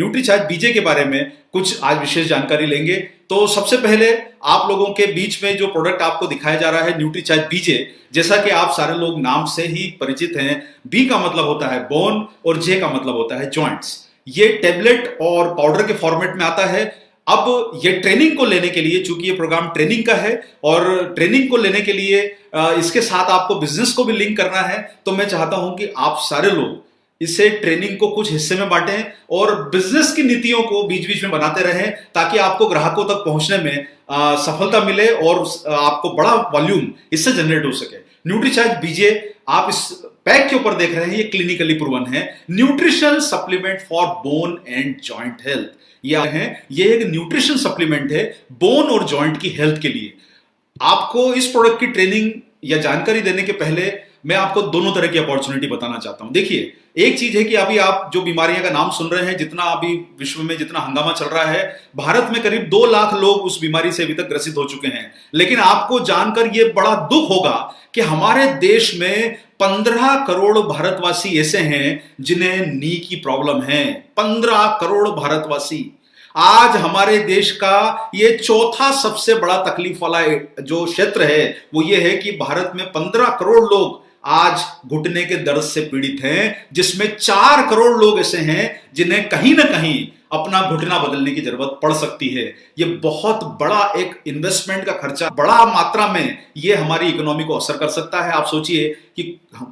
Nutricharge बीजे के बारे में कुछ आज विशेष जानकारी लेंगे। तो सबसे पहले आप लोगों के बीच में जो प्रोडक्ट आपको दिखाया जा रहा है न्यूट्रीचार्ज बीजे, जैसा कि आप सारे लोग नाम से ही परिचित हैं। बी का मतलब होता है बोन और जे का मतलब होता है जॉइंट्स। ये टेबलेट और पाउडर के फॉर्मेट में आता है। अब ये ट्रेनिंग को लेने के लिए, चूंकि ये प्रोग्राम ट्रेनिंग का है और ट्रेनिंग को लेने के लिए इसके साथ आपको बिजनेस को भी लिंक करना है, तो मैं चाहता हूं कि आप सारे लोग इसे ट्रेनिंग को कुछ हिस्से में बांटें और बिजनेस की नीतियों को बीच बीच में बनाते रहें, ताकि आपको ग्राहकों तक पहुंचने में सफलता मिले और आपको बड़ा वॉल्यूम इससे जनरेट हो सके। न्यूट्रीचार्ज बीजे आप इस पैक के ऊपर देख रहे हैं, ये क्लिनिकली प्रूवन है, nutritional supplement for bone and joint health. ये एक न्यूट्रिशन सप्लीमेंट है बोन और जॉइंट की हेल्थ के लिए। आपको इस प्रोडक्ट की ट्रेनिंग या जानकारी देने के पहले मैं आपको दोनों तरह की अपॉर्चुनिटी बताना चाहता हूं। देखिए, एक चीज है कि अभी आप जो बीमारियां का नाम सुन रहे हैं, जितना अभी विश्व में जितना हंगामा चल रहा है, भारत में करीब 2 लाख लोग उस बीमारी से अभी तक ग्रसित हो चुके हैं। लेकिन आपको जानकर यह बड़ा दुख होगा कि हमारे देश में 15 करोड़ भारतवासी ऐसे हैं जिन्हें नी की प्रॉब्लम है। 15 करोड़ भारतवासी। आज हमारे देश का ये चौथा सबसे बड़ा तकलीफ वाला जो क्षेत्र है वो ये है कि भारत में 15 करोड़ लोग आज घुटने के दर्द से पीड़ित हैं, जिसमें 4 करोड़ लोग ऐसे हैं जिन्हें कहीं ना कहीं अपना घुटना बदलने की जरूरत पड़ सकती है। ये बहुत बड़ा एक इन्वेस्टमेंट का खर्चा, बड़ा मात्रा में ये हमारी इकोनॉमी को असर कर सकता है। आप सोचिए कि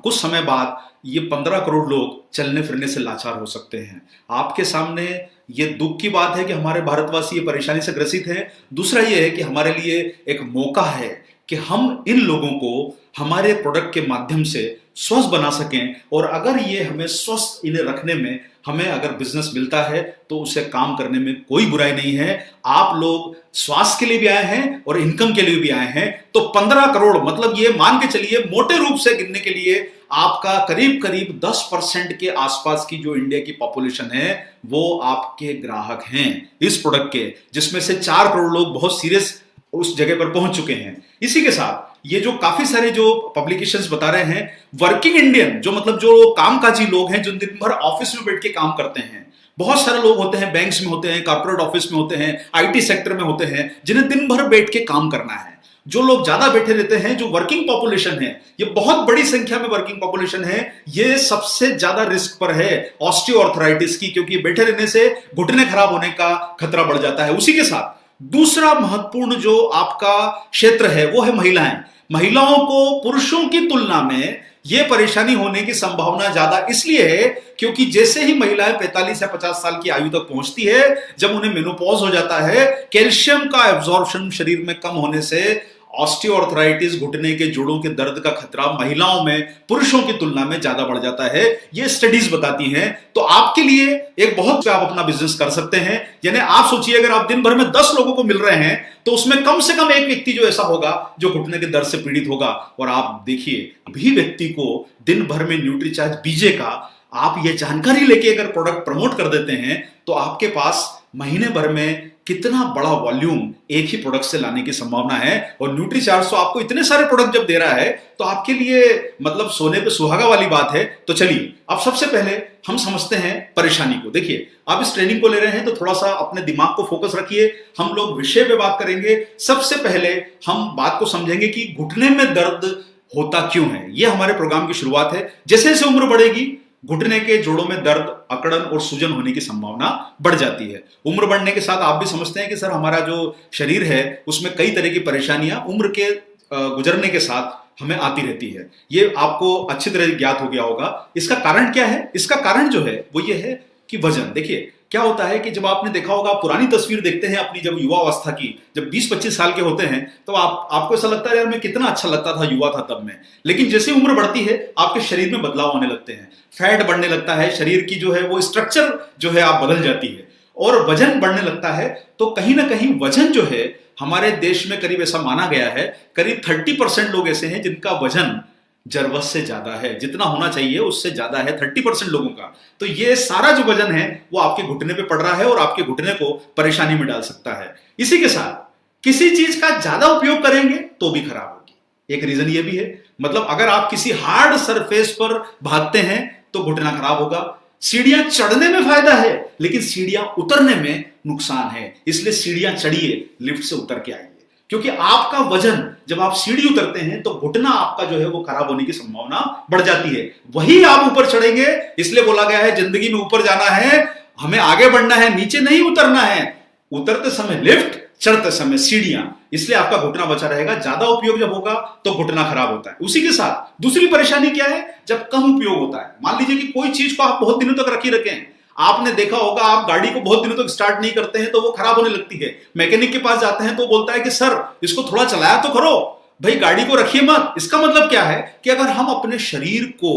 कुछ समय बाद ये 15 करोड़ लोग चलने फिरने से लाचार हो सकते हैं। आपके सामने ये दुख की बात है कि हमारे भारतवासी ये परेशानी से ग्रसित हैं। दूसरा ये है कि हमारे लिए एक मौका है कि हम इन लोगों को हमारे प्रोडक्ट के माध्यम से स्वस्थ बना सकें, और अगर ये हमें स्वस्थ इन्हें रखने में हमें अगर बिजनेस मिलता है तो उसे काम करने में कोई बुराई नहीं है। आप लोग स्वास्थ्य के लिए भी आए हैं और इनकम के लिए भी आए हैं, तो 15 करोड़ मतलब ये मान के चलिए, मोटे रूप से गिनने के लिए आपका करीब करीब 10% के आसपास की जो इंडिया की पॉपुलेशन है वो आपके ग्राहक हैं इस प्रोडक्ट के, जिसमें से 4 करोड़ लोग बहुत सीरियस उस जगह पर पहुंच चुके हैं। इसी के साथ ये जो काफी सारे जो पब्लिकेशंस बता रहे हैं, वर्किंग इंडियन जो मतलब जो कामकाजी लोग हैं, जो दिन भर ऑफिस में बैठ के काम करते हैं, बहुत सारे लोग होते हैं, बैंक्स में होते हैं, कॉर्पोरेट ऑफिस में होते हैं, आईटी सेक्टर में होते हैं, जिन्हें दिन भर बैठ के काम करना है। जो लोग ज्यादा बैठे रहते हैं, जो वर्किंग पॉपुलेशन है, ये बहुत बड़ी संख्या में वर्किंग पॉपुलेशन है, ये सबसे ज्यादा रिस्क पर है ऑस्टियोआर्थराइटिस की, क्योंकि बैठे रहने से घुटने खराब होने का खतरा बढ़ जाता है। उसी के साथ दूसरा महत्वपूर्ण जो आपका क्षेत्र है वो है महिलाएं। महिलाओं को पुरुषों की तुलना में यह परेशानी होने की संभावना ज्यादा इसलिए है क्योंकि जैसे ही महिलाएं 45 या 50 साल की आयु तक पहुंचती है, जब उन्हें मेनोपॉज हो जाता है, कैल्शियम का एब्जॉर्प्शन शरीर में कम होने से ऑस्टियोआर्थराइटिस, घुटने के जोड़ों के दर्द का खतरा महिलाओं में पुरुषों की तुलना में ज्यादा बढ़ जाता है। ये स्टडीज बताती हैं। तो आपके लिए एक बहुत आप अपना बिजनेस कर सकते हैं। यानी आप सोचिए, अगर आप दिन भर में 10 लोगों को मिल रहे हैं तो उसमें कम से कम एक व्यक्ति जो ऐसा होगा जो घुटने के दर्द से पीड़ित होगा। और आप देखिए, अभी व्यक्ति को दिन भर में न्यूट्रीचार्ज बीजे का आप ये जानकारी लेके अगर प्रोडक्ट प्रमोट कर देते हैं तो आपके पास महीने भर में कितना बड़ा वॉल्यूम एक ही प्रोडक्ट से लाने की संभावना है। और न्यूट्रीचार्ज तो आपको इतने सारे प्रोडक्ट जब दे रहा है तो आपके लिए मतलब सोने पे सुहागा वाली बात है। तो चलिए, अब सबसे पहले हम समझते हैं परेशानी को। देखिए, आप इस ट्रेनिंग को ले रहे हैं तो थोड़ा सा अपने दिमाग को फोकस रखिए। हम लोग विषय पे बात करेंगे। सबसे पहले हम बात को समझेंगे कि घुटने में दर्द होता क्यों है। यह हमारे प्रोग्राम की शुरुआत है। जैसे जैसे उम्र बढ़ेगी, घुटने के जोड़ों में दर्द, अकड़न और सूजन होने की संभावना बढ़ जाती है। उम्र बढ़ने के साथ आप भी समझते हैं कि सर हमारा जो शरीर है उसमें कई तरह की परेशानियां उम्र के गुजरने के साथ हमें आती रहती है। ये आपको अच्छी तरह ज्ञात हो गया होगा। इसका कारण क्या है? इसका कारण जो है वो ये है कि वजन। देखिए, क्या होता है कि जब आपने देखा होगा, पुरानी तस्वीर देखते हैं अपनी जब युवा अवस्था की, जब 20-25 साल के होते हैं तो आपको ऐसा लगता है यार मैं कितना अच्छा लगता था, युवा था तब मैं। लेकिन जैसे उम्र बढ़ती है आपके शरीर में बदलाव होने लगते हैं, फैट बढ़ने लगता है, शरीर की जो है वो स्ट्रक्चर जो है आप बदल जाती है और वजन बढ़ने लगता है। तो कहीं ना कहीं वजन जो है हमारे देश में करीब ऐसा माना गया है, करीब 30% लोग ऐसे हैं जिनका वजन जरूरत से ज्यादा है, जितना होना चाहिए उससे ज्यादा है 30% लोगों का। तो ये सारा जो वजन है वो आपके घुटने पे पड़ रहा है और आपके घुटने को परेशानी में डाल सकता है। इसी के साथ किसी चीज का ज्यादा उपयोग करेंगे तो भी खराब होगी। एक रीजन ये भी है, मतलब अगर आप किसी हार्ड सरफेस पर भागते हैं तो घुटना खराब होगा। सीढ़ियां चढ़ने में फायदा है, लेकिन सीढ़ियां उतरने में नुकसान है। इसलिए सीढ़ियां चढ़िए, लिफ्ट से उतर के आइए, क्योंकि आपका वजन जब आप सीढ़ी उतरते हैं तो घुटना आपका जो है वो खराब होने की संभावना बढ़ जाती है। वही आप ऊपर चढ़ेंगे, इसलिए बोला गया है जिंदगी में ऊपर जाना है, हमें आगे बढ़ना है, नीचे नहीं उतरना है। उतरते समय लिफ्ट, चढ़ते समय सीढ़ियां, इसलिए आपका घुटना बचा रहेगा। ज्यादा उपयोग जब होगा तो घुटना खराब होता है। उसी के साथ दूसरी परेशानी क्या है, जब कम उपयोग होता है। मान लीजिए कि कोई चीज को आप बहुत दिनों तक रखी रखें, आपने देखा होगा आप गाड़ी को बहुत दिनों तक स्टार्ट नहीं करते हैं तो वो खराब होने लगती है। मैकेनिक के पास जाते हैं तो बोलता है कि सर इसको थोड़ा चलाया तो करो, भाई गाड़ी को रखिए मत। इसका मतलब क्या है कि अगर हम अपने शरीर को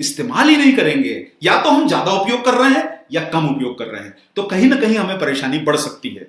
इस्तेमाल ही नहीं करेंगे, या तो हम ज्यादा उपयोग कर रहे हैं या कम उपयोग कर रहे हैं, तो कहीं ना कहीं हमें परेशानी बढ़ सकती है।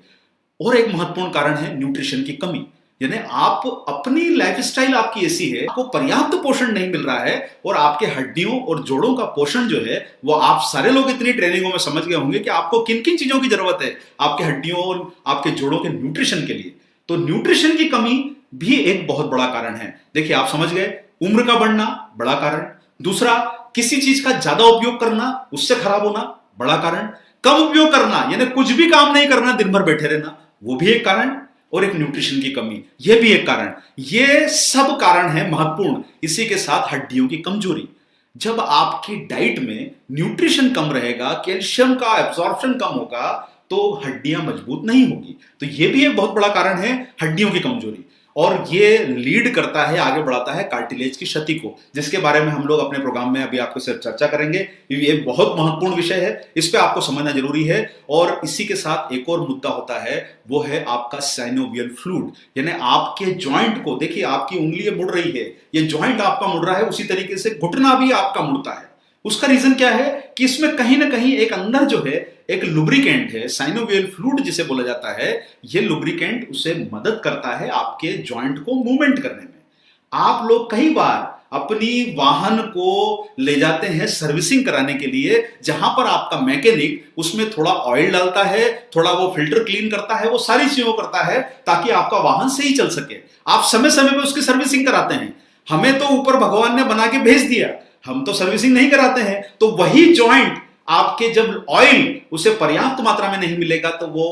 और एक महत्वपूर्ण कारण है न्यूट्रिशन की कमी, यानी आप अपनी लाइफस्टाइल आपकी ऐसी है, आपको पर्याप्त पोषण नहीं मिल रहा है, और आपके हड्डियों और जोड़ों का पोषण जो है वो आप सारे लोग इतनी ट्रेनिंगों में समझ गए होंगे कि आपको किन किन चीजों की जरूरत है आपके हड्डियों और आपके जोड़ों के न्यूट्रिशन के लिए। तो न्यूट्रिशन की कमी भी एक बहुत बड़ा कारण है। देखिए आप समझ गए, उम्र का बढ़ना बड़ा कारण, दूसरा किसी चीज का ज्यादा उपयोग करना, उससे खराब होना बड़ा कारण, कम उपयोग करना यानी कुछ भी काम नहीं करना, दिन भर बैठे रहना, वो भी एक कारण, और एक न्यूट्रिशन की कमी, यह भी एक कारण। ये सब कारण है महत्वपूर्ण। इसी के साथ हड्डियों की कमजोरी। जब आपकी डाइट में न्यूट्रिशन कम रहेगा, कैल्शियम का एब्जॉर्प्शन कम होगा, तो हड्डियां मजबूत नहीं होगी। तो यह भी एक बहुत बड़ा कारण है हड्डियों की कमजोरी, और ये लीड करता है, आगे बढ़ाता है कार्टिलेज की क्षति को, जिसके बारे में हम लोग अपने प्रोग्राम में अभी आपको सिर्फ चर्चा करेंगे। ये बहुत महत्वपूर्ण विषय है, इस पे आपको समझना जरूरी है। और इसी के साथ एक और मुद्दा होता है, वो है आपका साइनोवियल फ्लूइड, यानी आपके जॉइंट को, देखिए आपकी उंगली मुड़ रही है, ये जॉइंट आपका मुड़ रहा है, उसी तरीके से घुटना भी आपका मुड़ता है। उसका रीजन क्या है कि इसमें कहीं ना कहीं एक अंदर जो है एक लुब्रिकेंट है, साइनोवियल फ्लूइड जिसे बोला जाता है। ये लुब्रिकेंट उसे मदद करता है आपके जॉइंट को मूवमेंट करने में। आप लोग कई बार अपनी वाहन को ले जाते हैं सर्विसिंग कराने के लिए, जहां पर आपका मैकेनिक उसमें थोड़ा ऑयल डालता है, थोड़ा वो फिल्टर क्लीन करता है, वो सारी चीजों करता है ताकि आपका वाहन सही चल सके। आप समय समय पे उसकी सर्विसिंग कराते हैं। हमें तो ऊपर भगवान ने बना के भेज दिया, हम तो सर्विसिंग नहीं कराते हैं। तो वही जॉइंट आपके जब ऑयल उसे पर्याप्त मात्रा में नहीं मिलेगा तो वो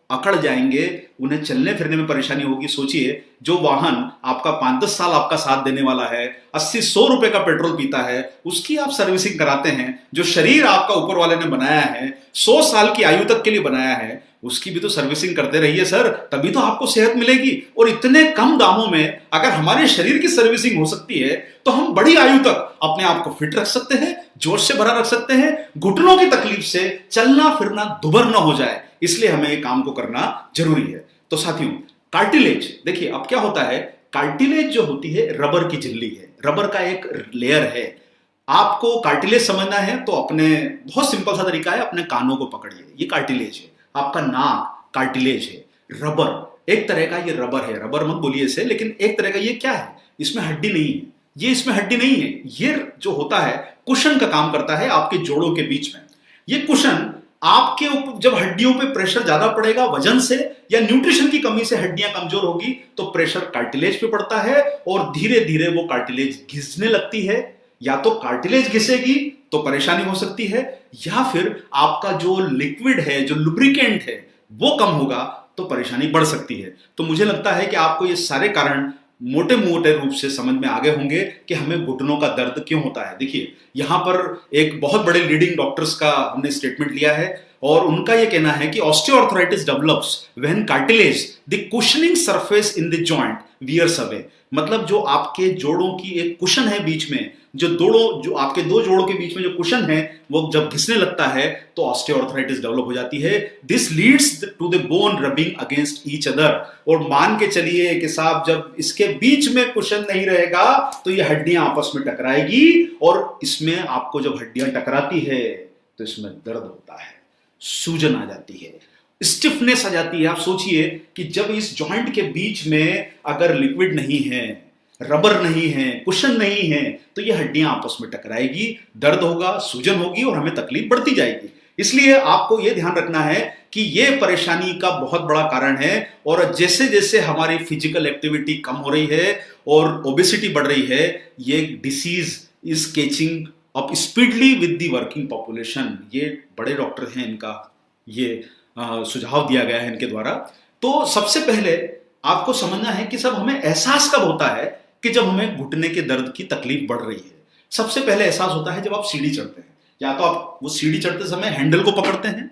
अकड़ जाएंगे, उन्हें चलने फिरने में परेशानी होगी। सोचिए, जो वाहन आपका 5-10 साल आपका साथ देने वाला है, 80-100 रुपए का पेट्रोल पीता है, उसकी आप सर्विसिंग कराते हैं। जो शरीर आपका ऊपर वाले ने बनाया है, 100 साल की आयु तक के लिए बनाया है, उसकी भी तो सर्विसिंग करते रहिए सर, तभी तो आपको सेहत मिलेगी। और इतने कम दामों में अगर हमारे शरीर की सर्विसिंग हो सकती है तो हम बड़ी आयु तक अपने आप को फिट रख सकते हैं, जोश से भरा रख सकते हैं, घुटनों की तकलीफ से चलना फिरना दुबर ना हो जाए। इसलिए हमें ये काम को करना जरूरी है। तो साथियों, कार्टिलेज, देखिए अब क्या होता है, कार्टिलेज जो होती है रबर की झिल्ली है, रबर का एक लेयर है। आपको कार्टिलेज समझना है तो अपने बहुत सिंपल सा तरीका है, अपने कानों को पकड़िए, ये कार्टिलेज है। आपका नाक कार्टिलेज है। रबर एक तरह का, ये रबर है, रबर मत बोलिए इसे, लेकिन एक तरह का ये क्या है, इसमें हड्डी नहीं है, ये इसमें हड्डी नहीं है। ये जो होता है कुशन का काम करता है आपके जोड़ों के बीच में। ये कुशन आपके ऊपर जब हड्डियों पे प्रेशर ज्यादा पड़ेगा वजन से या न्यूट्रिशन की कमी से हड्डियां कमजोर होगी तो प्रेशर कार्टिलेज पे पड़ता है और धीरे धीरे वो कार्टिलेज घिसने लगती है। या तो कार्टिलेज घिसेगी तो परेशानी हो सकती है, या फिर आपका जो लिक्विड है, जो लुब्रिकेंट है, वो कम होगा तो परेशानी बढ़ सकती है। तो मुझे लगता है कि आपको ये सारे कारण मोटे मोटे रूप से समझ में आ गए होंगे कि हमें घुटनों का दर्द क्यों होता है। देखिए यहां पर एक बहुत बड़े लीडिंग डॉक्टर्स का हमने स्टेटमेंट लिया है और उनका यह कहना है कि osteoarthritis develops when cartilage the cushioning surface in the joint wears away. मतलब जो आपके जोड़ों की एक कुशन है बीच में, जो आपके दो जोड़ों के बीच में जो कुशन है वो जब घिसने लगता है तो ऑस्टियोआर्थराइटिस डेवलप हो जाती है। This leads to the bone rubbing against each other. और मान के चलिए कि साहब जब इसके बीच में कुशन नहीं रहेगा तो ये हड्डियां आपस में टकराएगी और इसमें आपको जब हड्डियां टकराती है तो इसमें दर्द होता है, सूजन आ जाती है, स्टिफनेस आ जाती है। आप सोचिए कि जब इस जॉइंट के बीच में अगर लिक्विड नहीं है, रबर नहीं है, कुशन नहीं है, तो ये हड्डियां आपस में टकराएगी, दर्द होगा, सूजन होगी और हमें तकलीफ बढ़ती जाएगी। इसलिए आपको यह ध्यान रखना है कि यह परेशानी का बहुत बड़ा कारण है। और जैसे जैसे हमारी फिजिकल एक्टिविटी कम हो रही है और ओबेसिटी बढ़ रही है, ये disease is catching up speedily with the working population, ये बड़े डॉक्टर हैं, इनका ये सुझाव दिया गया है इनके द्वारा। तो सबसे पहले आपको समझना है कि सब हमें एहसास कब होता है कि जब हमें घुटने के दर्द की तकलीफ बढ़ रही है। सबसे पहले एहसास होता है जब आप सीढ़ी चढ़ते हैं, या तो आप वो सीढ़ी चढ़ते समय हैंडल को पकड़ते हैं,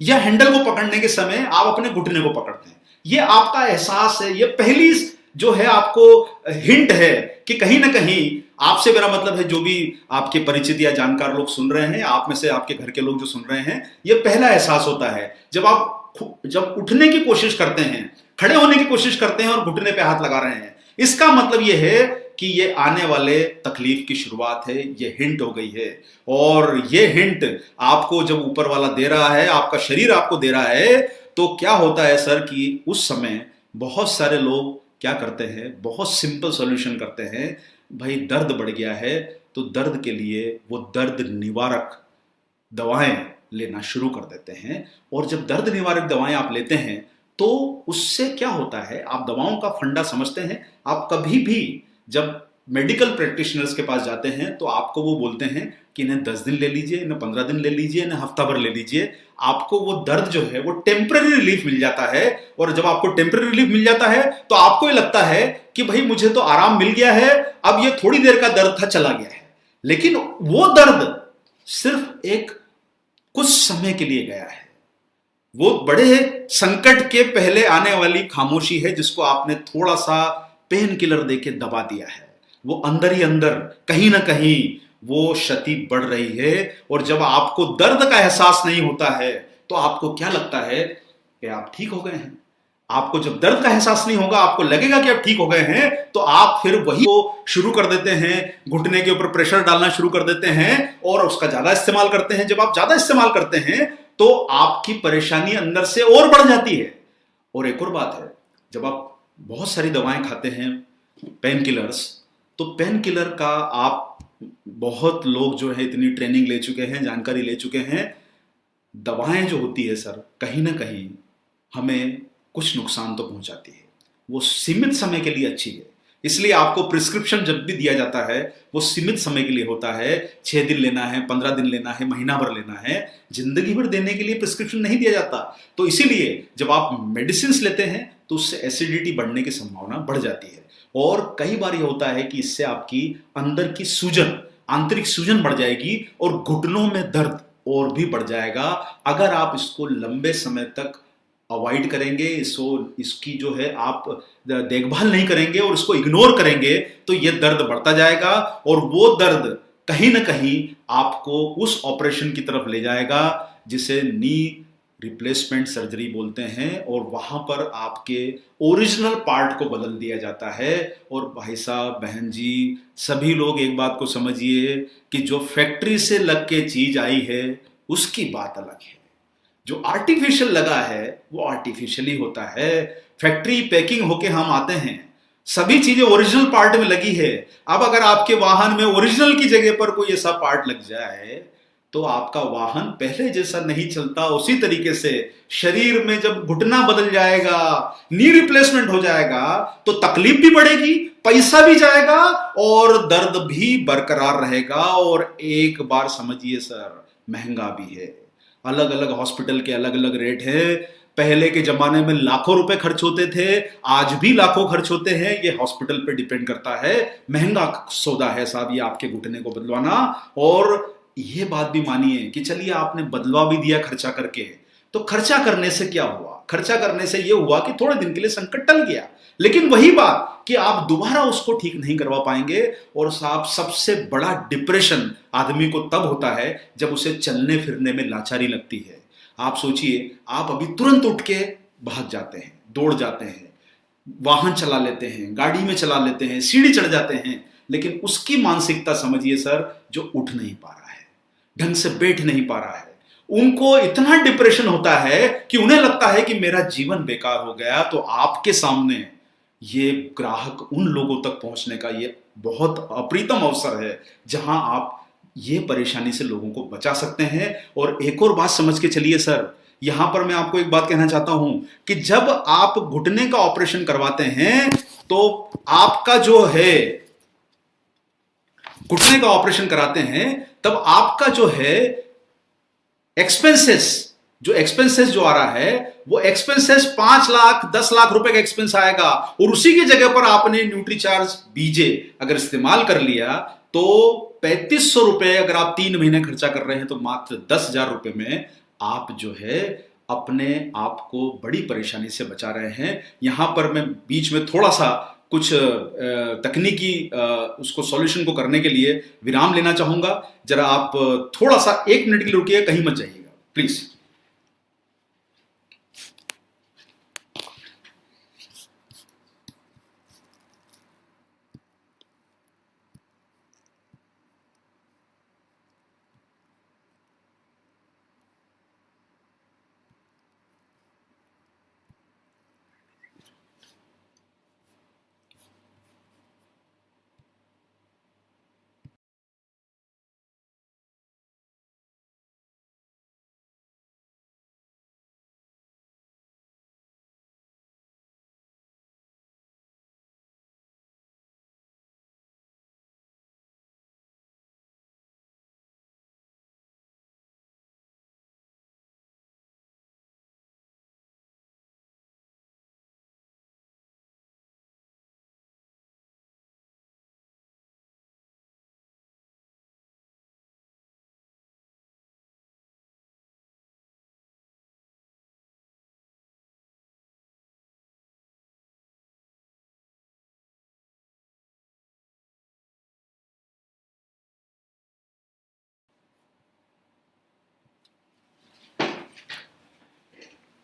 या हैंडल को पकड़ने के समय आप अपने घुटने को पकड़ते हैं। ये आपका एहसास है, ये पहली जो है आपको हिंट है कि कहीं ना कहीं आपसे, मेरा मतलब है जो भी आपके परिचित या जानकार लोग सुन रहे हैं, आप में से आपके घर के लोग जो सुन रहे हैं, ये पहला एहसास होता है जब उठने की कोशिश करते हैं, खड़े होने की कोशिश करते हैं और घुटने पे हाथ लगा रहे हैं। इसका मतलब ये है कि ये आने वाले तकलीफ की शुरुआत है, ये हिंट हो गई है। और ये हिंट आपको जब ऊपर वाला दे रहा है, आपका शरीर आपको दे रहा है, तो क्या होता है सर कि उस समय बहुत सारे लोग क्या करते हैं, बहुत सिंपल सॉल्यूशन करते हैं। भाई दर्द बढ़ गया है तो दर्द के लिए वो दर्द निवारक दवाएं लेना शुरू कर देते हैं। और जब दर्द निवारक दवाएं आप लेते हैं तो उससे क्या होता है, आप दवाओं का फंडा समझते हैं। आप कभी भी जब मेडिकल प्रैक्टिशनर्स के पास जाते हैं तो आपको वो बोलते हैं कि इन्हें 10 दिन ले लीजिए, इन्हें 15 दिन ले लीजिए, इन्हें हफ्ता भर ले लीजिए, आपको वो दर्द जो है वो टेम्पररी रिलीफ मिल जाता है। और जब आपको टेम्पररी रिलीफ मिल जाता है तो आपको ये लगता है कि भाई मुझे तो आराम मिल गया है, अब ये थोड़ी देर का दर्द था चला गया है। लेकिन वो दर्द सिर्फ एक कुछ समय के लिए गया है। वो बड़े संकट के पहले आने वाली खामोशी है जिसको आपने थोड़ा सा पेन किलर देके दबा दिया है। वो अंदर ही अंदर कहीं ना कहीं वो क्षति बढ़ रही है। और जब आपको दर्द का एहसास नहीं होता है तो आपको क्या लगता है कि आप ठीक हो गए हैं। आपको जब दर्द का एहसास नहीं होगा, आपको लगेगा कि आप ठीक हो गए हैं, तो आप फिर वही को शुरू कर देते हैं, घुटने के ऊपर प्रेशर डालना शुरू कर देते हैं और उसका ज्यादा इस्तेमाल करते हैं। जब आप ज्यादा इस्तेमाल करते हैं तो आपकी परेशानी अंदर से और बढ़ जाती है। और एक और बात है, जब आप बहुत सारी दवाएं खाते हैं, पेन किलर्स, तो पेन किलर का आप बहुत लोग जो है इतनी ट्रेनिंग ले चुके हैं, जानकारी ले चुके हैं, दवाएं जो होती है सर कहीं ना कहीं हमें कुछ नुकसान तो पहुंचाती है। वो सीमित समय के लिए अच्छी है, इसलिए आपको प्रिस्क्रिप्शन जब भी दिया जाता है वो सीमित समय के लिए होता है। 6 दिन लेना है, 15 दिन लेना है, महीना भर लेना है, जिंदगी भर देने के लिए प्रिस्क्रिप्शन नहीं दिया जाता। तो इसीलिए जब आप मेडिसिन लेते हैं तो उससे एसिडिटी बढ़ने की संभावना बढ़ जाती है। और कई बार ये होता है कि इससे आपकी अंदर की सूजन, आंतरिक सूजन बढ़ जाएगी और घुटनों में दर्द और भी बढ़ जाएगा। अगर आप इसको लंबे समय तक अवॉइड करेंगे, इसकी जो है आप देखभाल नहीं करेंगे और इसको इग्नोर करेंगे, तो ये दर्द बढ़ता जाएगा और वो दर्द कहीं ना कहीं आपको उस ऑपरेशन की तरफ ले जाएगा जिसे नी रिप्लेसमेंट सर्जरी बोलते हैं। और वहां पर आपके ओरिजिनल पार्ट को बदल दिया जाता है। और भाई साहब, बहन जी, सभी लोग एक बात को समझिए कि जो फैक्ट्री से लग के चीज आई है उसकी बात अलग है, जो आर्टिफिशियल लगा है वो आर्टिफिशियल ही होता है। फैक्ट्री पैकिंग होके हम आते हैं, सभी चीजें ओरिजिनल पार्ट में लगी है। अब अगर आपके वाहन में ओरिजिनल की जगह पर कोई ऐसा पार्ट लग जाए तो आपका वाहन पहले जैसा नहीं चलता। उसी तरीके से शरीर में जब घुटना बदल जाएगा, नी रिप्लेसमेंट हो जाएगा, तो तकलीफ भी बढ़ेगी, पैसा भी जाएगा और दर्द भी बरकरार रहेगा। और एक बार समझिए सर, महंगा भी है। अलग अलग हॉस्पिटल के अलग अलग रेट है। पहले के जमाने में लाखों रुपए खर्च होते थे, आज भी लाखों खर्च होते हैं। ये हॉस्पिटल पे डिपेंड करता है। महंगा सौदा है साहब ये आपके घुटने को बदलवाना। और ये बात भी मानिए कि चलिए आपने बदलवा भी दिया खर्चा करके, तो खर्चा करने से क्या हुआ? खर्चा करने से ये हुआ कि थोड़े दिन के लिए संकट टल गया, लेकिन वही बात कि आप दोबारा उसको ठीक नहीं करवा पाएंगे। और साहब, सबसे बड़ा डिप्रेशन आदमी को तब होता है जब उसे चलने फिरने में लाचारी लगती है। आप सोचिए, आप अभी तुरंत उठ के भाग जाते हैं, दौड़ जाते हैं, वाहन चला लेते हैं, गाड़ी में चला लेते हैं, सीढ़ी चढ़ जाते हैं, लेकिन उसकी मानसिकता समझिए सर, जो उठ नहीं पा रहा है, ढंग से बैठ नहीं पा रहा है, उनको इतना डिप्रेशन होता है कि उन्हें लगता है कि मेरा जीवन बेकार हो गया। तो आपके सामने ये ग्राहक उन लोगों तक पहुंचने का ये बहुत अप्रीतम अवसर है जहां आप ये परेशानी से लोगों को बचा सकते हैं। और एक और बात समझ के चलिए सर, यहां पर मैं आपको एक बात कहना चाहता हूं कि जब आप घुटने का ऑपरेशन करवाते हैं तो आपका जो है घुटने का ऑपरेशन कराते हैं तब आपका जो है एक्सपेंसेस जो आ रहा है वो एक्सपेंसेस 5 लाख 10 लाख रुपए का एक्सपेंस आएगा, और उसी की जगह पर आपने न्यूट्रीचार्ज बीजे अगर इस्तेमाल कर लिया तो 3500 रुपए अगर आप 3 महीने खर्चा कर रहे हैं तो मात्र 10,000 रुपए में आप जो है अपने आप को बड़ी परेशानी से बचा रहे हैं। यहां पर मैं बीच में थोड़ा सा कुछ तकनीकी उसको सॉल्यूशन को करने के लिए विराम लेना चाहूंगा। जरा आप थोड़ा सा 1 मिनट के लिए रुकिए, कहीं मत जाइएगा प्लीज।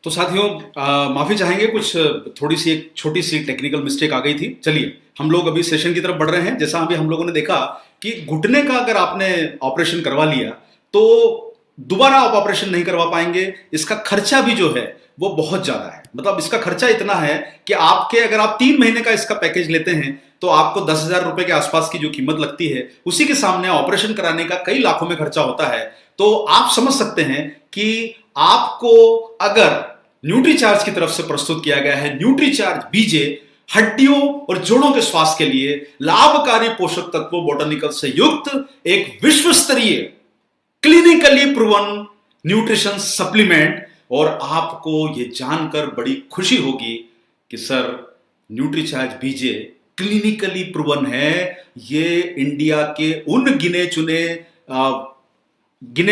तो साथियों माफी चाहेंगे, कुछ थोड़ी सी एक छोटी सी टेक्निकल मिस्टेक आ गई थी। चलिए हम लोग अभी सेशन की तरफ बढ़ रहे हैं। जैसा अभी हम लोगों ने देखा कि घुटने का अगर आपने ऑपरेशन करवा लिया तो दोबारा आप ऑपरेशन नहीं करवा पाएंगे। इसका खर्चा भी जो है वो बहुत ज्यादा है, मतलब इसका खर्चा इतना है कि आपके अगर आप 3 महीने का इसका पैकेज लेते हैं तो आपको 10,000 रुपए के आसपास की जो कीमत लगती है उसी के सामने ऑपरेशन कराने का कई लाखों में खर्चा होता है। तो आप समझ सकते हैं कि आपको अगर न्यूट्रीचार्ज की तरफ से प्रस्तुत किया गया है न्यूट्रीचार्ज बीजे, हड्डियों और जोड़ों के स्वास्थ्य के लिए लाभकारी पोषक तत्वों बोटानिकल से युक्त एक विश्व स्तरीय क्लिनिकली प्रूवन न्यूट्रिशन सप्लीमेंट। और आपको यह जानकर बड़ी खुशी होगी कि सर न्यूट्रीचार्ज बीजे क्लिनिकली प्रूवन है। ये इंडिया के उन गिने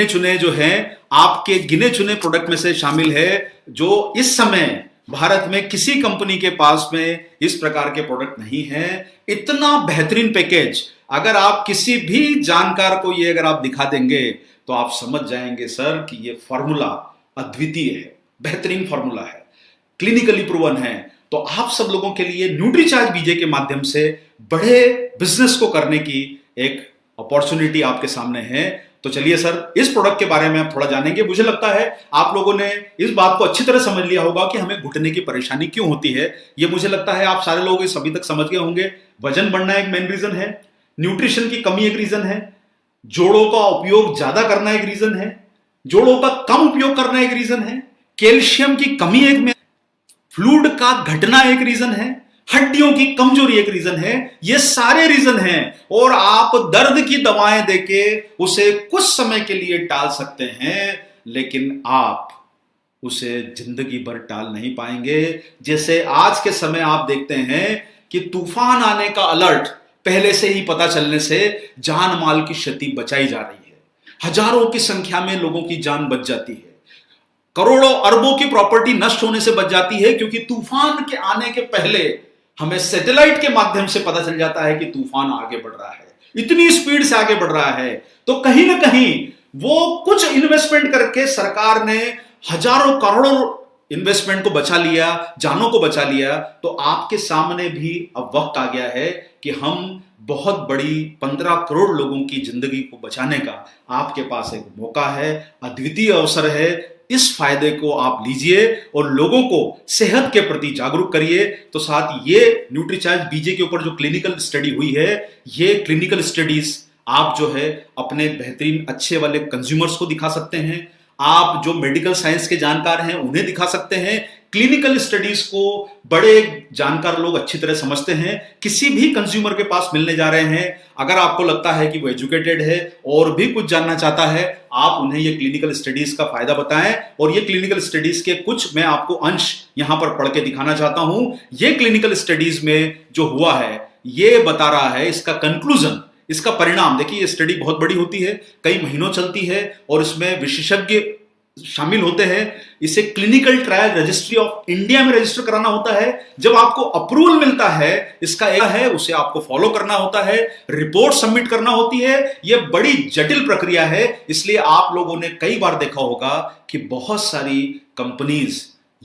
चुने जो हैं आपके गिने चुने प्रोडक्ट में से शामिल है जो इस समय भारत में किसी कंपनी के पास में इस प्रकार के प्रोडक्ट नहीं है। इतना बेहतरीन पैकेज अगर आप किसी भी जानकार को ये अगर आप दिखा देंगे तो आप समझ जाएंगे सर कि ये फॉर्मूला अद्वितीय है, बेहतरीन फॉर्मूला है, क्लिनिकली प्रूवन है। तो आप सब लोगों के लिए न्यूट्रीचार्ज बीजे के माध्यम से बड़े बिजनेस को करने की एक अपॉर्चुनिटी आपके सामने है। तो चलिए सर इस प्रोडक्ट के बारे में आप थोड़ा जानेंगे। मुझे लगता है आप लोगों ने इस बात को अच्छी तरह समझ लिया होगा कि हमें घुटने की परेशानी क्यों होती है। ये मुझे लगता है आप सारे लोग इस अभी तक समझ गए होंगे। वजन बढ़ना एक मेन रीजन है, न्यूट्रिशन की कमी एक रीजन है, जोड़ों का उपयोग ज्यादा करना एक रीजन है, जोड़ों का कम उपयोग करना एक रीजन है, कैल्शियम की कमी एक, फ्लूइड का घटना एक रीजन है, हड्डियों की कमजोरी एक रीजन है। ये सारे रीजन हैं और आप दर्द की दवाएं देके उसे कुछ समय के लिए टाल सकते हैं, लेकिन आप उसे जिंदगी भर टाल नहीं पाएंगे। जैसे आज के समय आप देखते हैं कि तूफान आने का अलर्ट पहले से ही पता चलने से जान माल की क्षति बचाई जा रही है, हजारों की संख्या में लोगों की जान बच जाती है, करोड़ों अरबों की प्रॉपर्टी नष्ट होने से बच जाती है, क्योंकि तूफान के आने के पहले हमें सैटेलाइट के माध्यम से पता चल जाता है कि तूफान आगे बढ़ रहा है, इतनी स्पीड से आगे बढ़ रहा है। तो कहीं ना कहीं वो कुछ इन्वेस्टमेंट करके सरकार ने हजारों करोड़ों इन्वेस्टमेंट को बचा लिया, जानों को बचा लिया। तो आपके सामने भी अब वक्त आ गया है कि हम बहुत बड़ी 15 करोड़ लोगों की जिंदगी को बचाने का आपके पास एक मौका है, अद्वितीय अवसर है। इस फायदे को आप लीजिए और लोगों को सेहत के प्रति जागरूक करिए। तो साथ ये न्यूट्रीचार्ज बीजे के ऊपर जो क्लिनिकल स्टडी हुई है, ये क्लिनिकल स्टडीज आप जो है अपने बेहतरीन अच्छे वाले कंज्यूमर्स को दिखा सकते हैं, आप जो मेडिकल साइंस के जानकार हैं उन्हें दिखा सकते हैं। क्लिनिकल स्टडीज को बड़े जानकार लोग अच्छी तरह समझते हैं। किसी भी कंज्यूमर के पास मिलने जा रहे हैं, अगर आपको लगता है कि वो एजुकेटेड है और भी कुछ जानना चाहता है, आप उन्हें ये क्लिनिकल स्टडीज का फायदा बताएं। और ये क्लिनिकल स्टडीज के कुछ मैं आपको अंश यहां पर पढ़ के दिखाना चाहता हूं। ये क्लिनिकल स्टडीज में जो हुआ है ये बता रहा है, इसका कंक्लूजन, इसका परिणाम। देखिए ये स्टडी बहुत बड़ी होती है, कई महीनों चलती है और इसमें विशेषज्ञ शामिल होते हैं। इसे clinical trial registry of India में रजिस्टर कराना होता है। जब आपको अप्रूवल मिलता है, इसका एक है, उसे आपको फॉलो करना होता है, रिपोर्ट सबमिट करना होती है। यह बड़ी जटिल प्रक्रिया है, इसलिए आप लोगों ने कई बार देखा होगा कि बहुत सारी कंपनीज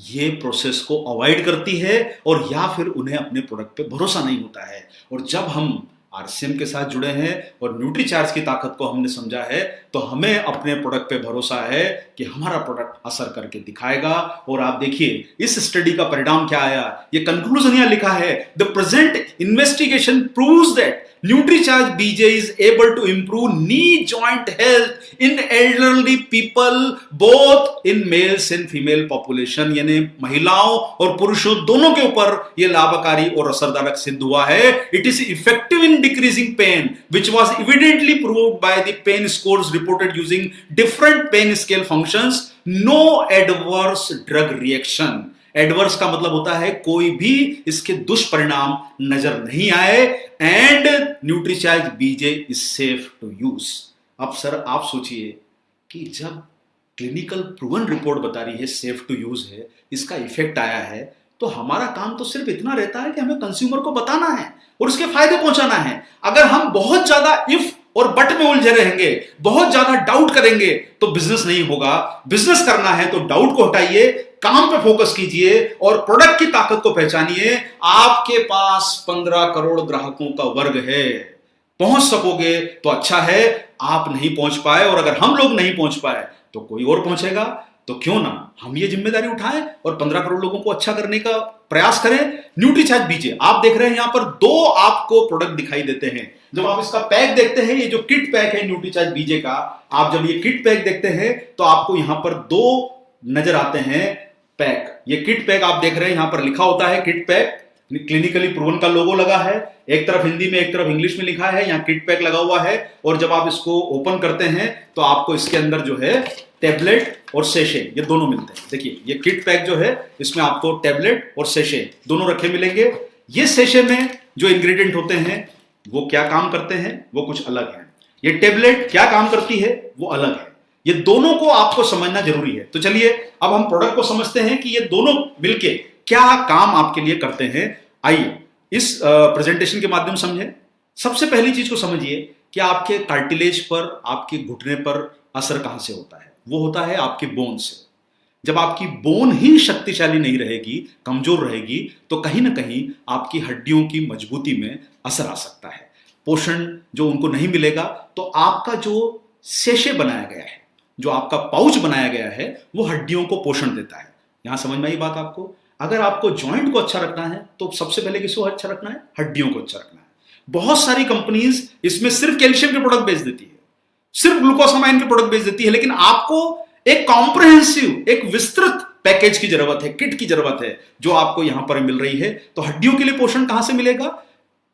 ये प्रोसेस को अवॉइड करती है और या फिर उन्हें अपने प्रोडक्ट पे भरोसा नहीं होता है। और जब हम आरसीएम के साथ जुड़े हैं और न्यूट्रीचार्ज की ताकत को हमने समझा है, तो हमें अपने प्रोडक्ट पे भरोसा है कि हमारा प्रोडक्ट असर करके दिखाएगा। और आप देखिए इस स्टडी का परिणाम क्या आया, ये कंक्लूजन यहां लिखा है, the present investigation proves that Nutricharge BJ is able to improve knee joint health in elderly people both in males and female population. यानी महिलाओं और पुरुषों दोनों के ऊपर यह लाभकारी और असरदारक सिद्ध हुआ है। It is effective in decreasing pain which was evidently proved by the pain scores reported using different pain scale functions. No adverse drug reaction. Adverse का मतलब होता है कोई भी इसके दुष्परिणाम नजर नहीं आए। And Nutricharge BJ is safe to use. अब सर आप सोचिए कि जब क्लिनिकल प्रूवन रिपोर्ट बता रही है सेफ टू यूज है, इसका इफेक्ट आया है, तो हमारा काम तो सिर्फ इतना रहता है कि हमें कंज्यूमर को बताना है और उसके फायदे पहुंचाना है। अगर हम बहुत ज्यादा इफ और बट में उलझे रहेंगे, बहुत ज्यादा डाउट करेंगे, तो बिजनेस नहीं होगा। बिजनेस करना है तो डाउट को हटाइए, काम पे फोकस कीजिए और प्रोडक्ट की ताकत को पहचानिए। आपके पास 15 करोड़ ग्राहकों का वर्ग है, पहुंच सकोगे तो अच्छा है। आप नहीं पहुंच पाए और अगर हम लोग नहीं पहुंच पाए तो कोई और पहुंचेगा, तो क्यों ना हम ये जिम्मेदारी उठाएं और 15 करोड़ लोगों को अच्छा करने का प्रयास करें। न्यूट्रीचार्ज बीजे आप देख रहे हैं, यहां पर 2 आपको प्रोडक्ट दिखाई देते हैं। जब आप इसका पैक देखते हैं, ये जो किट पैक है न्यूट्रीचार्ज बीजे का, आप जब ये किट पैक देखते हैं तो आपको यहां पर 2 नजर आते हैं पैक। ये किट पैक आप देख रहे हैं, यहां पर लिखा होता है किट पैक, क्लिनिकली प्रूवन का लोगो लगा है, एक तरफ हिंदी में एक तरफ इंग्लिश में लिखा है, यहां किट पैक लगा हुआ है। और जब आप इसको ओपन करते हैं तो आपको इसके अंदर जो है टेबलेट और सेशे ये दोनों मिलते हैं। देखिए ये किट पैक जो है इसमें आपको टेबलेट और सेशे दोनों रखे मिलेंगे। ये सेशे में जो इंग्रेडिएंट होते हैं वो क्या काम करते हैं वो कुछ अलग है, ये टेबलेट क्या काम करती है वो अलग है। ये दोनों को आपको समझना जरूरी है। तो चलिए अब हम प्रोडक्ट को समझते हैं कि ये दोनों मिलके क्या काम आपके लिए करते हैं। आइए इस प्रेजेंटेशन के माध्यम समझें। सबसे पहली चीज को समझिए कि आपके कार्टिलेज पर, आपके घुटने पर असर कहां से होता है। वो होता है आपके बोन से। जब आपकी बोन ही शक्तिशाली नहीं रहेगी, कमजोर रहेगी, तो कहीं ना कहीं आपकी हड्डियों की मजबूती में असर आ सकता है। पोषण जो उनको नहीं मिलेगा तो आपका जो सेशे बनाया गया है, जो आपका पाउच बनाया गया है, वो हड्डियों को पोषण देता है। यहां समझ में आई बात आपको। अगर आपको जॉइंट को अच्छा रखना है तो सबसे पहले किसको अच्छा रखना है, हड्डियों को अच्छा रखना है। बहुत सारी कंपनीज इसमें सिर्फ कैल्शियम के प्रोडक्ट बेच देती है, सिर्फ ग्लूकोसामाइन के प्रोडक्ट बेच देती है, लेकिन आपको एक कॉम्प्रिहेंसिव, एक विस्तृत पैकेज की जरूरत है, किट की जरूरत है, जो आपको यहां पर मिल रही है। तो हड्डियों के लिए पोषण कहां से मिलेगा,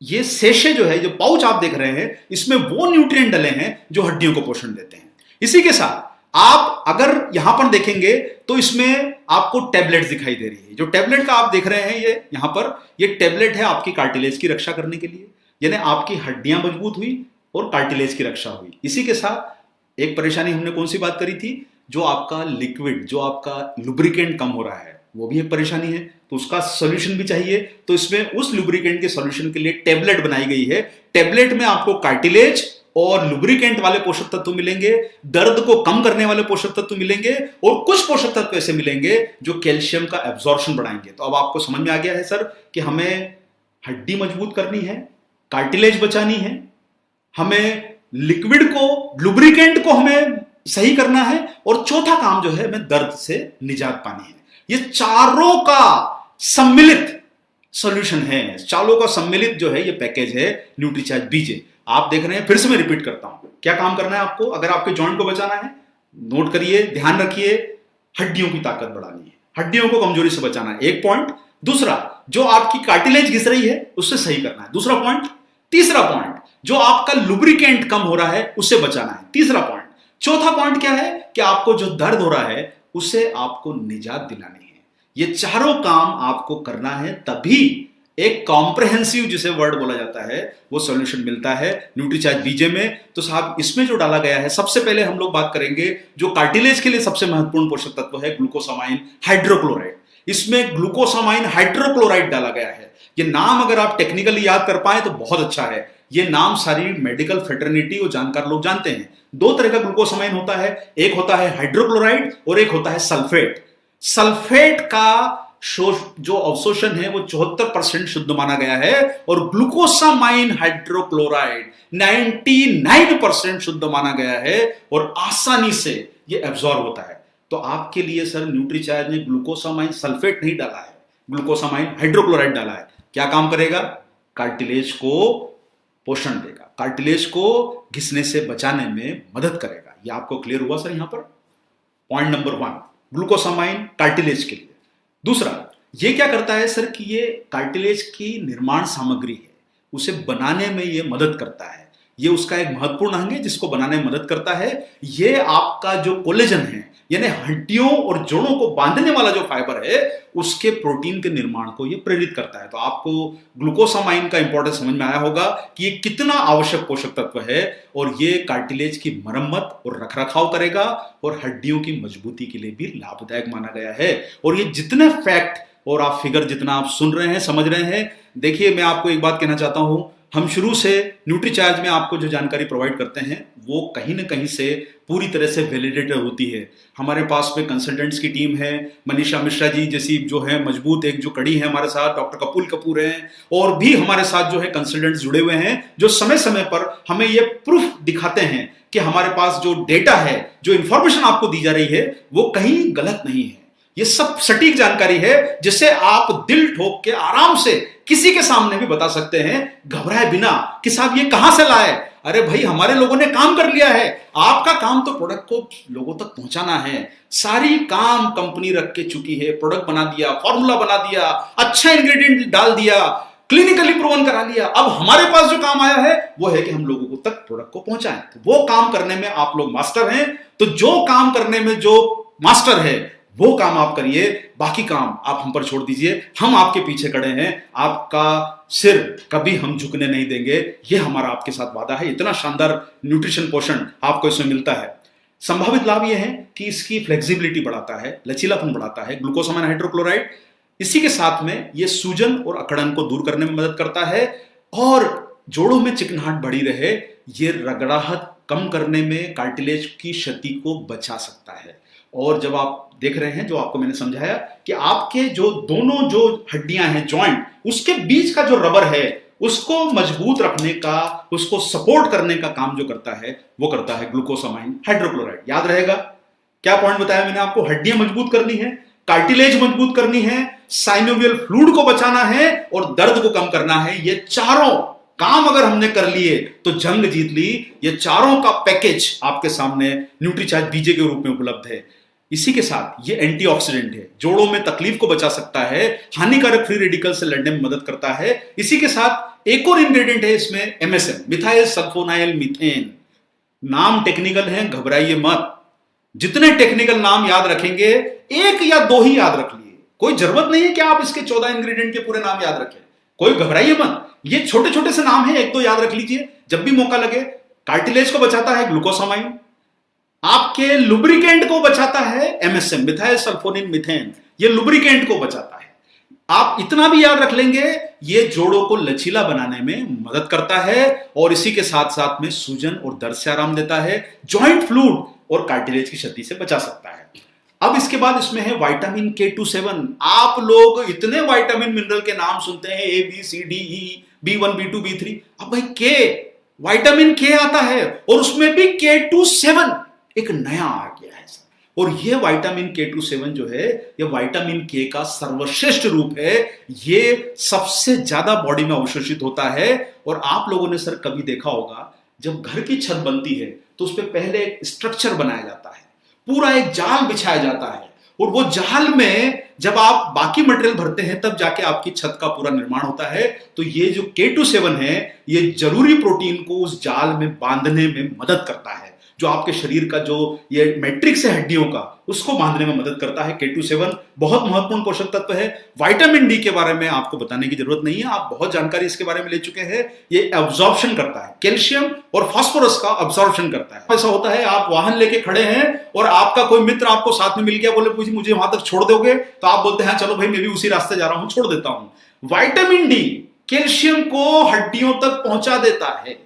ये सेशे जो है, जो पाउच आप देख रहे हैं, इसमें वो न्यूट्रिएंट डले हैं जो हड्डियों को पोषण देते हैं। इसी के साथ आप अगर यहां पर देखेंगे तो इसमें आपको टैबलेट्स दिखाई दे रही है। जो टैबलेट का आप देख रहे हैं ये यहां पर, ये टैबलेट है आपकी कार्टिलेज की रक्षा करने के लिए, यानी आपकी हड्डियां मजबूत हुई और कार्टिलेज की रक्षा हुई। इसी के साथ एक परेशानी हमने कौन सी बात करी थी, जो आपका लिक्विड, जो आपका लुब्रिकेंट कम हो रहा है, वो भी एक परेशानी है, तो उसका सॉल्यूशन भी चाहिए। तो इसमें उस लुब्रिकेंट के सॉल्यूशन के लिए टैबलेट बनाई गई है। टैबलेट में आपको कार्टिलेज और लुब्रिकेंट वाले पोषक तत्व मिलेंगे, दर्द को कम करने वाले पोषक तत्व मिलेंगे, और कुछ पोषक तत्व ऐसे मिलेंगे जो कैल्शियम का एब्जॉर्प्शन बढ़ाएंगे। तो अब आपको समझ में आ गया है सर कि हमें हड्डी मजबूत करनी है, कार्टिलेज बचानी है, हमें लिक्विड को, लुब्रिकेंट को हमें सही करना है, और चौथा काम जो है हमें दर्द से निजात पानी है। ये चारों का सम्मिलित सॉल्यूशन है, चारों का सम्मिलित जो है ये पैकेज है न्यूट्रीचार्ज बीजे। आप देख रहे हैं, फिर से मैं रिपीट करता हूं, क्या काम करना है आपको। अगर आपके जॉइंट को बचाना है, नोट करिए, ध्यान रखिए, हड्डियों की ताकत बढ़ानी है। हड्डियों को कमजोरी से बचाना है, एक पॉइंट। दूसरा, जो आपकी कार्टिलेज घिस रही है उससे सही करना है, दूसरा पॉइंट। तीसरा पॉइंट, जो आपका लुब्रिकेंट कम हो रहा है उससे बचाना है, तीसरा पॉइंट। चौथा पॉइंट क्या है कि आपको जो दर्द हो रहा है उससे आपको निजात दिलानी है। ये चारों काम आपको करना है, तभी एक कॉम्प्रहेंसिव जिसे वर्ड बोला जाता है वो सॉल्यूशन मिलता है न्यूट्रीचार्ज बीजे में। तो साहब इसमें जो डाला गया है, सबसे पहले हम लोग बात करेंगे जो कार्टिलेज के लिए सबसे महत्वपूर्ण पोषक तत्व है, ग्लूकोसामाइन हाइड्रोक्लोराइड। इसमें ग्लूकोसामाइन हाइड्रोक्लोराइड डाला गया है। ये नाम अगर आप टेक्निकली याद कर पाए तो बहुत अच्छा है। ये नाम सारी मेडिकल फेटर्निटी और जानकार लोग जानते हैं। दो तरह का ग्लूकोसामाइन होता है, एक होता है हाइड्रोक्लोराइड और एक होता है सल्फेट। सल्फेट का जो अवशोषण है वो 74% शुद्ध माना गया है और ग्लूकोसामाइन हाइड्रोक्लोराइड 99% शुद्ध माना गया है और आसानी से ये एब्जॉर्ब होता है। तो आपके लिए सर न्यूट्रीचार्ज ने ग्लूकोसामाइन सल्फेट नहीं डाला है, ग्लूकोसामाइन हाइड्रोक्लोराइड डाला है। क्या काम करेगा? कार्टिलेज को पोषण देगा, कार्टिलेज को घिसने से बचाने में मदद करेगा। ये आपको क्लियर हुआ सर? यहां पर पॉइंट नंबर 1, ग्लूकोसामाइन कार्टिलेज के लिए। दूसरा, ये क्या करता है सर कि ये कार्टिलेज की निर्माण सामग्री है, उसे बनाने में ये मदद करता है। ये उसका एक महत्वपूर्ण अंग है जिसको बनाने में मदद करता है। ये आपका जो कोलेजन है, यानी हड्डियों और जोड़ों को बांधने वाला जो फाइबर है, उसके प्रोटीन के निर्माण को ये प्रेरित करता है। तो आपको ग्लूकोसामाइन का इंपॉर्टेंस समझ में आया होगा कि ये कितना आवश्यक पोषक तत्व है और ये कार्टिलेज की मरम्मत और रखरखाव करेगा और हड्डियों की मजबूती के लिए भी लाभदायक माना गया है। और ये जितने फैक्ट और आप फिगर जितना आप सुन रहे हैं, समझ रहे हैं, देखिए मैं आपको एक बात कहना चाहता हूं, हम शुरू से न्यूट्रीचार्ज में आपको जो जानकारी प्रोवाइड करते हैं वो कहीं ना कहीं से पूरी तरह से वैलिडेटेड होती है। हमारे पास में कंसल्टेंट्स की टीम है, मनीषा मिश्रा जी जैसी जो है मजबूत एक जो कड़ी है हमारे साथ, डॉक्टर कपूल कपूर हैं, और भी हमारे साथ जो है कंसल्टेंट्स जुड़े हुए हैं जो समय समय पर हमें ये प्रूफ दिखाते हैं कि हमारे पास जो डेटा है, जो इंफॉर्मेशन आपको दी जा रही है वो कहीं गलत नहीं है। ये सब सटीक जानकारी है जिसे आप दिल ठोक के आराम से किसी के सामने भी बता सकते हैं, घबराए बिना कि साहब ये कहां से लाए। अरे भाई, हमारे लोगों ने काम कर लिया है। आपका काम तो प्रोडक्ट को लोगों तक पहुंचाना है। सारी काम कंपनी रख के चुकी है, प्रोडक्ट बना दिया, फॉर्मूला बना दिया, अच्छा इंग्रेडिएंट डाल दिया, क्लिनिकली प्रूवन करा लिया। अब हमारे पास जो काम आया है वो है कि हम लोगों को तक प्रोडक्ट को पहुंचाएं। तो वो काम करने में आप लोग मास्टर हैं। तो जो काम करने में जो मास्टर है वो काम आप करिए, बाकी काम आप हम पर छोड़ दीजिए। हम आपके पीछे खड़े हैं, आपका सिर कभी हम झुकने नहीं देंगे। ये हमारा आपके साथ वादा है। इतना शानदार न्यूट्रिशन पोषण आपको इसमें मिलता है। संभावित लाभ ये है कि इसकी फ्लेक्सिबिलिटी बढ़ाता है, लचीलापन बढ़ाता है ग्लूकोसामाइन हाइड्रोक्लोराइड। इसी के साथ में ये सूजन और अकड़न को दूर करने में मदद करता है और जोड़ों में चिकनाहट बढ़ी रहे, ये रगड़ाहट कम करने में, कार्टिलेज की क्षति को बचा सकता है। और जब आप देख रहे हैं, जो आपको मैंने समझाया कि आपके जो दोनों जो हड्डियां हैं, जॉइंट, उसके बीच का जो रबर है उसको मजबूत रखने का, उसको सपोर्ट करने का काम जो करता है वो करता है ग्लूकोसामाइन हाइड्रोक्लोराइड। याद रहेगा क्या पॉइंट बताया मैंने आपको? हड्डियां मजबूत करनी है, कार्टिलेज मजबूत करनी है, साइनोवियल फ्लूइड को बचाना है और दर्द को कम करना है। ये चारों काम अगर हमने कर लिए तो जंग जीत ली। ये चारों का पैकेज आपके सामने न्यूट्रीचार्ज बीजे के रूप में उपलब्ध है। इसी के साथ ये एंटीऑक्सीडेंट है, जोड़ों में तकलीफ को बचा सकता है, हानिकारक फ्री रेडिकल से लड़ने में मदद करता है। इसी के साथ एक और इंग्रेडिएंट है इसमें, MSM, मिथाइल सल्फोनाइल मीथेन। नाम टेक्निकल है, घबराइए मत। जितने टेक्निकल नाम याद रखेंगे, एक या दो ही याद रख लिए, कोई जरूरत नहीं है कि आप इसके 14 इंग्रेडिएंट के पूरे नाम याद रखें। कोई घबराइए मत, ये छोटे छोटे से नाम है, एक दो याद रख लीजिए जब भी मौका लगे। कार्टिलेज को बचाता है ग्लूकोसामाइन, आपके लुब्रिकेंट को बचाता है MSM, मिथाइल सल्फोनिल मीथेन, ये लुब्रिकेंट को बचाता है। आप इतना भी याद रख लेंगे, ये जोड़ों को लचीला बनाने में मदद करता है और इसी के साथ साथ में सूजन और दर्द से आराम देता है, जॉइंट फ्लूइड और कार्टिलेज की क्षति से बचा सकता है। अब इसके बाद इसमें है विटामिन K27। आप लोग इतने विटामिन मिनरल के नाम सुनते हैं, ABCDE, B1 B2 B3, अब भाई विटामिन K आता है और उसमें भी K27 एक नया आ गया है सर। और ये विटामिन K27 जो है, ये विटामिन K का सर्वश्रेष्ठ रूप है। ये सबसे ज्यादा बॉडी में अवशोषित होता है। और आप लोगों ने सर कभी देखा होगा, जब घर की छत बनती है तो उस पर पहले एक स्ट्रक्चर बनाया जाता है, पूरा एक जाल बिछाया जाता है और वो जाल में जब आप बाकी मटेरियल भरते हैं तब जाके आपकी छत का पूरा निर्माण होता है। तो ये जो K27 है, ये जरूरी प्रोटीन को उस जाल में बांधने में मदद करता है। जो आपके शरीर का जो ये मैट्रिक्स है हड्डियों का, उसको बांधने में मदद करता है। K27 बहुत महत्वपूर्ण पोषक तत्व है। विटामिन डी के बारे में आपको बताने की जरूरत नहीं है, आप बहुत जानकारी इसके बारे में ले चुके हैं। ये एब्जॉर्प्शन करता है, कैल्शियम और फास्फोरस का एब्जॉर्प्शन करता है। ऐसा होता है आप वाहन लेके खड़े हैं और आपका कोई मित्र आपको साथ में मिल गया, बोले मुझे वहां तक छोड़ दोगे, तो आप बोलते हैं चलो भाई मैं भी उसी रास्ते जा रहा हूं, छोड़ देता हूं। विटामिन डी कैल्शियम को हड्डियों तक पहुंचा देता है।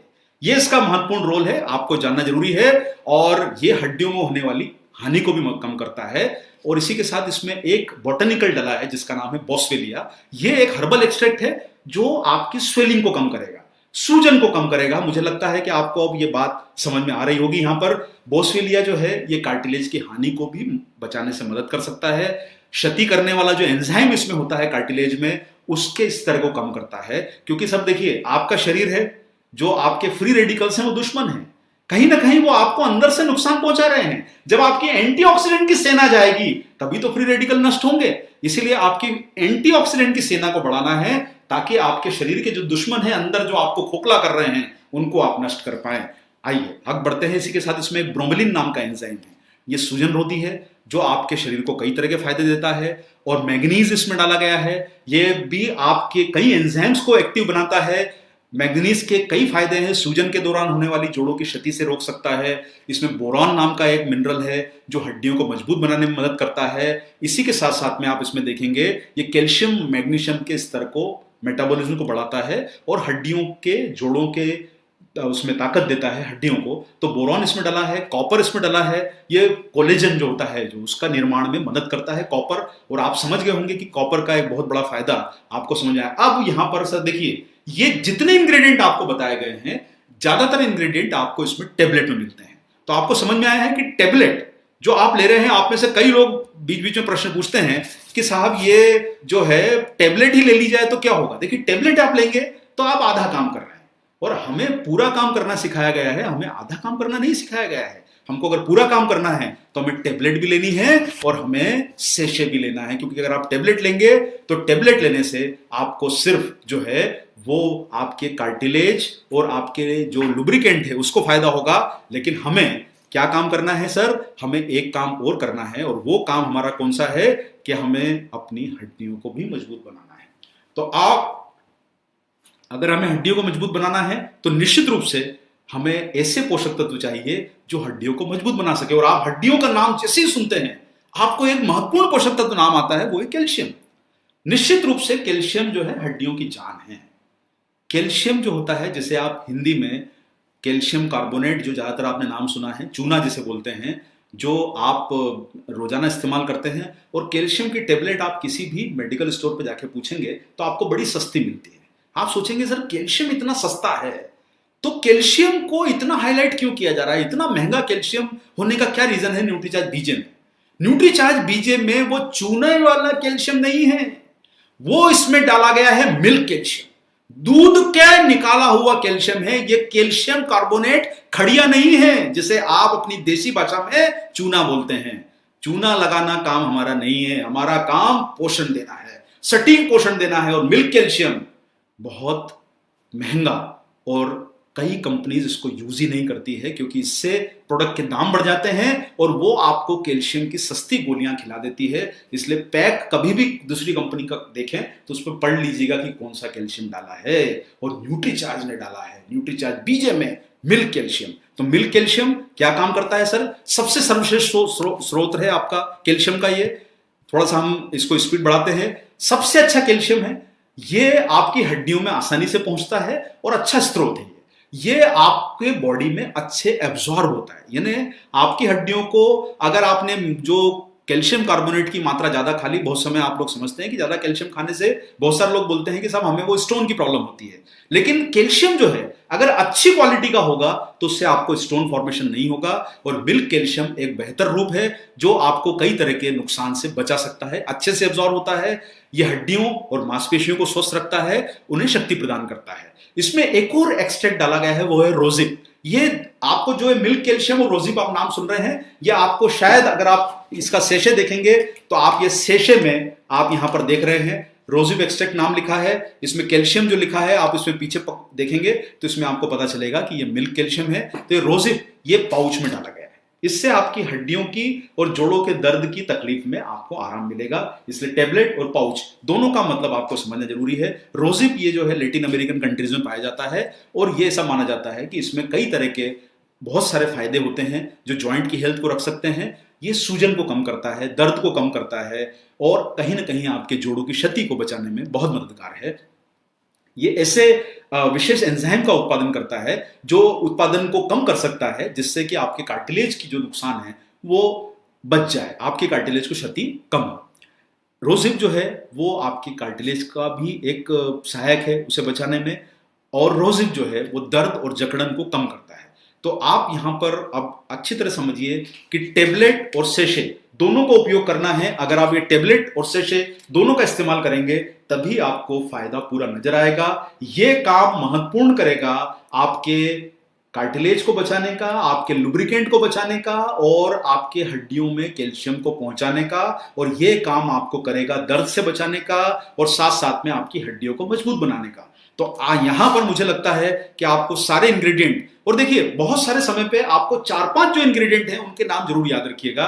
ये इसका महत्वपूर्ण रोल है, आपको जानना जरूरी है। और ये हड्डियों में होने वाली हानि को भी कम करता है। और इसी के साथ इसमें एक बोटेनिकल डला है जिसका नाम है बोस्वेलिया। ये एक हर्बल एक्सट्रैक्ट है जो आपकी स्वेलिंग को कम करेगा, सूजन को कम करेगा। मुझे लगता है कि आपको अब ये बात समझ में आ रही होगी। यहां पर बोस्वेलिया जो है ये कार्टिलेज की हानि को भी बचाने से मदद कर सकता है। क्षति करने वाला जो एंजाइम इसमें होता है कार्टिलेज में, उसके स्तर को कम करता है। क्योंकि सब देखिए, आपका शरीर है, जो आपके फ्री रेडिकल्स हैं वो दुश्मन है, कहीं ना कहीं वो आपको अंदर से नुकसान पहुंचा रहे हैं। जब आपकी एंटीऑक्सीडेंट की सेना जाएगी तभी तो फ्री रेडिकल नष्ट होंगे। इसीलिए आपकी एंटीऑक्सीडेंट की सेना को बढ़ाना है ताकि आपके शरीर के जो दुश्मन है अंदर, जो आपको खोखला कर रहे हैं, उनको आप नष्ट कर पाए। आइए आगे बढ़ते हैं। इसी के साथ इसमें एक ब्रोमेलिन नाम का एंजाइम है, ये सूजन रोधी है, जो आपके शरीर को कई तरह के फायदे देता है। और मैग्नीज इसमें डाला गया है, ये भी आपके कई एंजाइम्स को एक्टिव बनाता है। मैग्नीज के कई फायदे हैं, सूजन के दौरान होने वाली जोड़ों की क्षति से रोक सकता है। इसमें बोरॉन नाम का एक मिनरल है जो हड्डियों को मजबूत बनाने में मदद करता है। इसी के साथ साथ में आप इसमें देखेंगे ये कैल्शियम मैग्नीशियम के स्तर को, मेटाबॉलिज्म को बढ़ाता है और हड्डियों के जोड़ों के उसमें ताकत देता है हड्डियों को। तो बोरॉन इसमें डाला है, कॉपर इसमें डाला है। ये कोलेजन जो होता है, जो उसका निर्माण में मदद करता है कॉपर। और आप समझ गए होंगे कि कॉपर का एक बहुत बड़ा फायदा आपको समझ आया। अब यहां पर सर देखिए, ये जितने इंग्रेडिएंट आपको बताए गए हैं, ज्यादातर इंग्रेडिएंट आपको इसमें टेबलेट में मिलते हैं। तो आपको समझ में आया है कि टेबलेट जो आप ले रहे हैं, आप में से कई लोग बीच बीच में प्रश्न पूछते हैं कि साहब ये जो है टेबलेट ही ले ली जाए तो क्या होगा। देखिए, टेबलेट आप लेंगे तो आप आधा काम कर रहे हैं, और हमें पूरा काम करना सिखाया गया है, हमें आधा काम करना नहीं सिखाया गया है। हमको अगर पूरा काम करना है तो हमें टेबलेट भी लेनी है और हमें सेशे भी लेना है। क्योंकि अगर आप टेबलेट लेंगे तो टेबलेट लेने से आपको सिर्फ जो है वो आपके कार्टिलेज और आपके जो लुब्रिकेंट है उसको फायदा होगा। लेकिन हमें क्या काम करना है सर? हमें एक काम और करना है, और वो काम हमारा कौन सा है कि हमें अपनी हड्डियों को भी मजबूत बनाना है। तो आप अगर हमें हड्डियों को मजबूत बनाना है तो निश्चित रूप से हमें ऐसे पोषक तत्व चाहिए जो हड्डियों को मजबूत बना सके। और आप हड्डियों का नाम जैसे ही सुनते हैं आपको एक महत्वपूर्ण पोषक तत्व नाम आता है, वो है कैल्शियम। निश्चित रूप से कैल्शियम जो है हड्डियों की जान है। कैल्शियम जो होता है, जैसे आप हिंदी में कैल्शियम कार्बोनेट, जो ज्यादातर आपने नाम सुना है, चूना जिसे बोलते हैं, जो आप रोजाना इस्तेमाल करते हैं। और कैल्शियम की टेबलेट आप किसी भी मेडिकल स्टोर पर जाके पूछेंगे तो आपको बड़ी सस्ती मिलती है। आप सोचेंगे सर कैल्शियम इतना सस्ता है तो कैल्शियम को इतना हाईलाइट क्यों किया जा रहा है, इतना महंगा कैल्शियम होने का क्या रीजन है न्यूट्रीचार्ज बीजे में? न्यूट्रीचार्ज बीजे में वो चूने वाला कैल्शियम नहीं है, वो इसमें डाला गया है मिल्क कैल्शियम, दूध के निकाला हुआ कैल्शियम है। ये कैल्शियम कार्बोनेट खड़िया नहीं है, जिसे आप अपनी देसी भाषा में चूना बोलते हैं। चूना लगाना काम हमारा नहीं है, हमारा काम पोषण देना है, सटीक पोषण देना है। और मिल्क कैल्शियम बहुत महंगा, और कई कंपनीज इसको यूज ही नहीं करती है क्योंकि इससे प्रोडक्ट के दाम बढ़ जाते हैं और वो आपको कैल्शियम की सस्ती गोलियां खिला देती है। इसलिए पैक कभी भी दूसरी कंपनी का देखें तो उस पर पढ़ लीजिएगा कि कौन सा कैल्शियम डाला है, और न्यूट्रीचार्ज ने डाला है, न्यूट्रीचार्ज बीजे में मिल्क कैल्शियम। तो मिल्क कैल्शियम क्या काम करता है सर? सबसे सर्वश्रेष्ठ स्रोत है आपका कैल्शियम का। ये थोड़ा सा हम इसको स्पीड बढ़ाते हैं। सबसे अच्छा कैल्शियम है, ये आपकी हड्डियों में आसानी से पहुंचता है और अच्छा स्रोत है। ये आपके बॉडी में अच्छे एब्जॉर्ब होता है, यानी आपकी हड्डियों को, अगर आपने जो कैल्शियम कार्बोनेट की मात्रा ज्यादा खा ली, बहुत समय आप लोग समझते हैं कि ज्यादा कैल्शियम खाने से, बहुत सारे लोग बोलते हैं कि साहब हमें वो स्टोन की प्रॉब्लम होती है। लेकिन कैल्शियम जो है अगर अच्छी क्वालिटी का होगा तो उससे आपको स्टोन फॉर्मेशन नहीं होगा। और मिल्क कैल्शियम एक बेहतर रूप है जो आपको कई तरह के नुकसान से बचा सकता है, अच्छे से एब्जॉर्ब होता है। यह हड्डियों और मांसपेशियों को स्वस्थ रखता है, उन्हें शक्ति प्रदान करता है। इसमें एक और एक्सट्रैक्ट डाला गया है, वो है रोजिप। ये आपको जो है मिल्क कैल्शियम और रोजिप आप नाम सुन रहे हैं, ये आपको शायद अगर आप इसका सेशे देखेंगे तो आप ये सेशे में आप यहां पर देख रहे हैं रोजिब एक्सट्रैक्ट नाम लिखा है, इसमें कैल्शियम जो लिखा है आप इसमें पीछे देखेंगे तो इसमें आपको पता चलेगा कि ये मिल्क कैल्शियम है। तो ये रोजिब ये पाउच में डाला गया है, इससे आपकी हड्डियों की और जोड़ों के दर्द की तकलीफ में आपको आराम मिलेगा। इसलिए टेबलेट और पाउच दोनों का मतलब आपको समझना जरूरी है। रोजिब ये जो है लैटिन अमेरिकन कंट्रीज में पाया जाता है और ये ऐसा माना जाता है कि इसमें कई तरह के बहुत सारे फायदे होते हैं जो जॉइंट की हेल्थ को रख सकते हैं। ये सूजन को कम करता है, दर्द को कम करता है और कहीं ना कहीं आपके जोड़ों की क्षति को बचाने में बहुत मददगार है। ये ऐसे विशेष एंजाइम का उत्पादन करता है जो उत्पादन को कम कर सकता है, जिससे कि आपके कार्टिलेज की जो नुकसान है वो बच जाए, आपके कार्टिलेज को क्षति कम हो। रोजिब जो है वो आपकी कार्टिलेज का भी एक सहायक है उसे बचाने में, और रोजिब जो है वो दर्द और जकड़न को कम करता है। तो आप यहां पर अब अच्छी तरह समझिए कि टेबलेट और सेशे दोनों का उपयोग करना है। अगर आप ये टेबलेट और सेशे दोनों का इस्तेमाल करेंगे तभी आपको फायदा पूरा नजर आएगा। ये काम महत्वपूर्ण करेगा आपके कार्टिलेज को बचाने का, आपके लुब्रिकेंट को बचाने का और आपके हड्डियों में कैल्शियम को पहुंचाने का, और ये काम आपको करेगा दर्द से बचाने का और साथ साथ में आपकी हड्डियों को मजबूत बनाने का। तो यहां पर मुझे लगता है कि आपको सारे इंग्रेडिएंट, और देखिए बहुत सारे समय पे आपको 4-5 जो इंग्रेडिएंट हैं उनके नाम जरूर याद रखिएगा,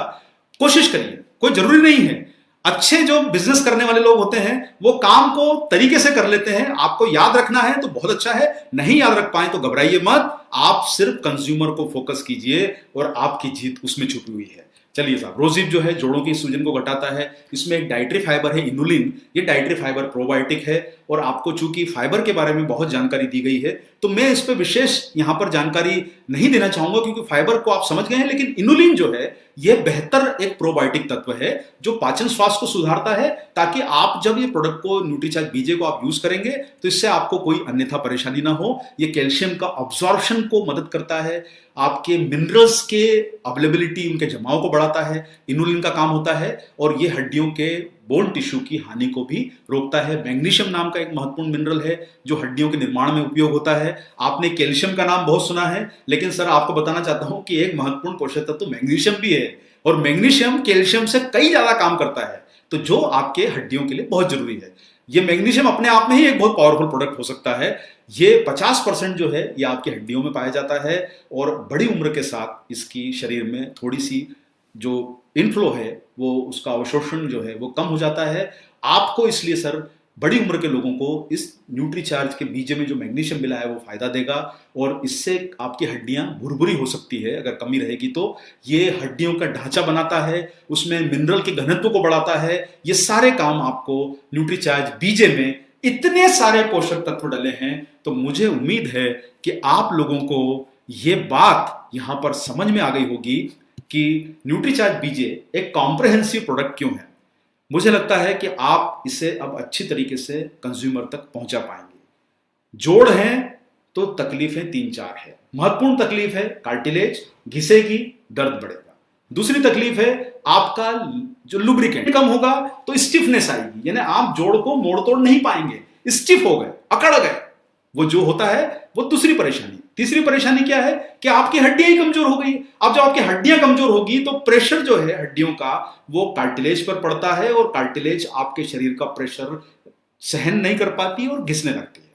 कोशिश करिए, कोई जरूरी नहीं है। अच्छे जो बिजनेस करने वाले लोग होते हैं वो काम को तरीके से कर लेते हैं, आपको याद रखना है तो बहुत अच्छा है, नहीं याद रख पाए तो घबराइए मत, आप सिर्फ कंज्यूमर को फोकस कीजिए और आपकी जीत उसमें छुपी हुई है। चलिए साहब, रोजिब जो है जोड़ों की सूजन को घटाता है, इसमें एक डाइटरी फाइबर है इनुलिन, ये डाइटरी फाइबर प्रोबायोटिक है और आपको चूंकि फाइबर के बारे में बहुत जानकारी दी गई है तो मैं इस पर विशेष यहां पर जानकारी नहीं देना चाहूंगा क्योंकि फाइबर को आप समझ गए हैं। लेकिन इनुलिन जो है यह बेहतर एक प्रोबायोटिक तत्व है जो पाचन स्वास्थ्य को सुधारता है, ताकि आप जब ये प्रोडक्ट को न्यूट्रीचार्ज बीजे को आप यूज करेंगे तो इससे आपको कोई अन्यथा परेशानी ना हो। ये कैल्शियम का अब्जॉर्प्शन को मदद करता है, आपके मिनरल्स के अवेलेबिलिटी उनके जमाव को बढ़ाता है, इनुलिन का काम होता है, और ये हड्डियों के बोन टिश्यू की हानि को भी रोकता है। मैग्नीशियम नाम का एक महत्वपूर्ण मिनरल है जो हड्डियों के निर्माण में उपयोग होता है। आपने कैल्शियम का नाम बहुत सुना है, लेकिन सर आपको बताना चाहता हूं कि एक महत्वपूर्ण पोषक तत्व मैग्नीशियम भी है, और मैग्नीशियम कैल्शियम से कई ज्यादा काम करता है, तो जो आपके हड्डियों के लिए बहुत जरूरी है। ये मैग्नीशियम अपने आप में ही एक बहुत पावरफुल प्रोडक्ट हो सकता है। ये 50% जो है ये आपकी हड्डियों में पाया जाता है, और बड़ी उम्र के साथ इसकी शरीर में थोड़ी सी जो इनफ्लो है वो उसका अवशोषण जो है वो कम हो जाता है। आपको इसलिए सर बड़ी उम्र के लोगों को इस न्यूट्रीचार्ज के बीजे में जो मैग्नीशियम मिला है वो फायदा देगा, और इससे आपकी हड्डियां भुरभुरी हो सकती है अगर कमी रहेगी तो। ये हड्डियों का ढांचा बनाता है, उसमें मिनरल के घनत्व को बढ़ाता है। ये सारे काम आपको न्यूट्रीचार्ज बीजे में इतने सारे पोषक तत्व डले हैं, तो मुझे उम्मीद है कि आप लोगों को ये बात यहां पर समझ में आ गई होगी कि न्यूट्रीचार्ज बीजे एक कॉम्प्रिहेंसिव प्रोडक्ट क्यों है। मुझे लगता है कि आप इसे अब अच्छी तरीके से कंज्यूमर तक पहुंचा पाएंगे। जोड़ हैं तो तकलीफें 3-4 है। महत्वपूर्ण तकलीफ है कार्टिलेज घिसेगी, दर्द बढ़ेगा। दूसरी तकलीफ है आपका जो लुब्रिकेंट कम होगा तो स्टिफनेस आएगी, यानी आप जोड़ को मोड़ तोड़ नहीं पाएंगे, स्टिफ हो गए, अकड़ गए, वो जो होता है वो दूसरी परेशानी। तीसरी परेशानी क्या है कि आपकी हड्डियां ही कमजोर हो गई। अब जब आपकी हड्डियां कमजोर होगी तो प्रेशर जो है हड्डियों का वो कार्टिलेज पर पड़ता है, और कार्टिलेज आपके शरीर का प्रेशर सहन नहीं कर पाती और घिसने लगती है।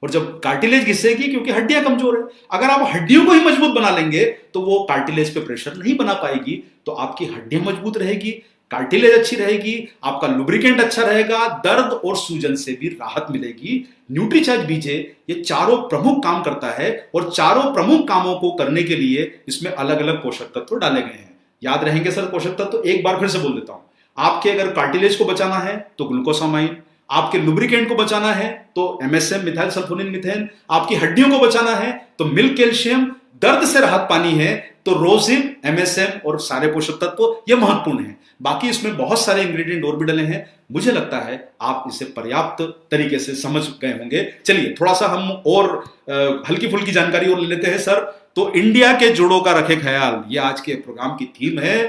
और जब कार्टिलेज घिसेगी क्योंकि हड्डियां कमजोर है, अगर आप हड्डियों को ही मजबूत बना लेंगे तो वो कार्टिलेज पे प्रेशर नहीं बना पाएगी, तो आपकी हड्डियां मजबूत रहेगी, कार्टिलेज अच्छी रहेगी, आपका लुब्रिकेंट अच्छा रहेगा, दर्द और सूजन से भी राहत मिलेगी। न्यूट्रीचार्ज बीजे ये चारों प्रमुख काम करता है, और चारों प्रमुख कामों को करने के लिए इसमें अलग अलग पोषक तत्व डाले गए हैं। याद रहेंगे सर पोषक तत्व, तो एक बार फिर से बोल देता हूं। आपके अगर कार्टिलेज को बचाना है तो ग्लूकोसामाइन, आपके लुब्रिकेंट को बचाना है तो एमएसएम मिथाइल सल्फोनिल मीथेन, आपकी हड्डियों को बचाना है तो मिल्क कैल्शियम, दर्द से राहत पानी है तो रोजिब, एमएसएम और सारे पोषक तत्व ये महत्वपूर्ण है। बाकी इसमें बहुत सारे इंग्रेडिएंट और भी डले हैं, मुझे लगता है आप इसे पर्याप्त तरीके से समझ गए होंगे। चलिए थोड़ा सा हम और हल्की फुल्की जानकारी और ले लेते हैं सर। तो इंडिया के जोड़ों का रखे ख्याल, ये आज के प्रोग्राम की थीम है।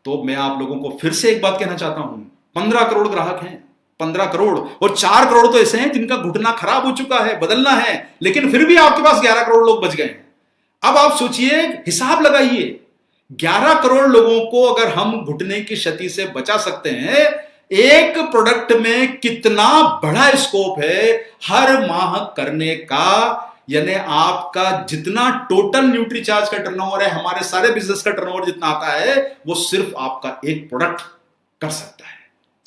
तो मैं आप लोगों को फिर से एक बात कहना चाहता हूं, 15 करोड़ ग्राहक हैं, 15 करोड़, और 4 करोड़ तो ऐसे हैं जिनका घुटना खराब हो चुका है, बदलना है, लेकिन फिर भी आपके पास 11 करोड़ लोग बच गए हैं। अब आप सोचिए, हिसाब लगाइए, 11 करोड़ लोगों को अगर हम घुटने की क्षति से बचा सकते हैं एक प्रोडक्ट में कितना बड़ा स्कोप है हर माह करने का। यानी आपका जितना टोटल न्यूट्रीचार्ज का टर्नओवर है, हमारे सारे बिजनेस का टर्नओवर जितना आता है, वो सिर्फ आपका एक प्रोडक्ट कर सकता है।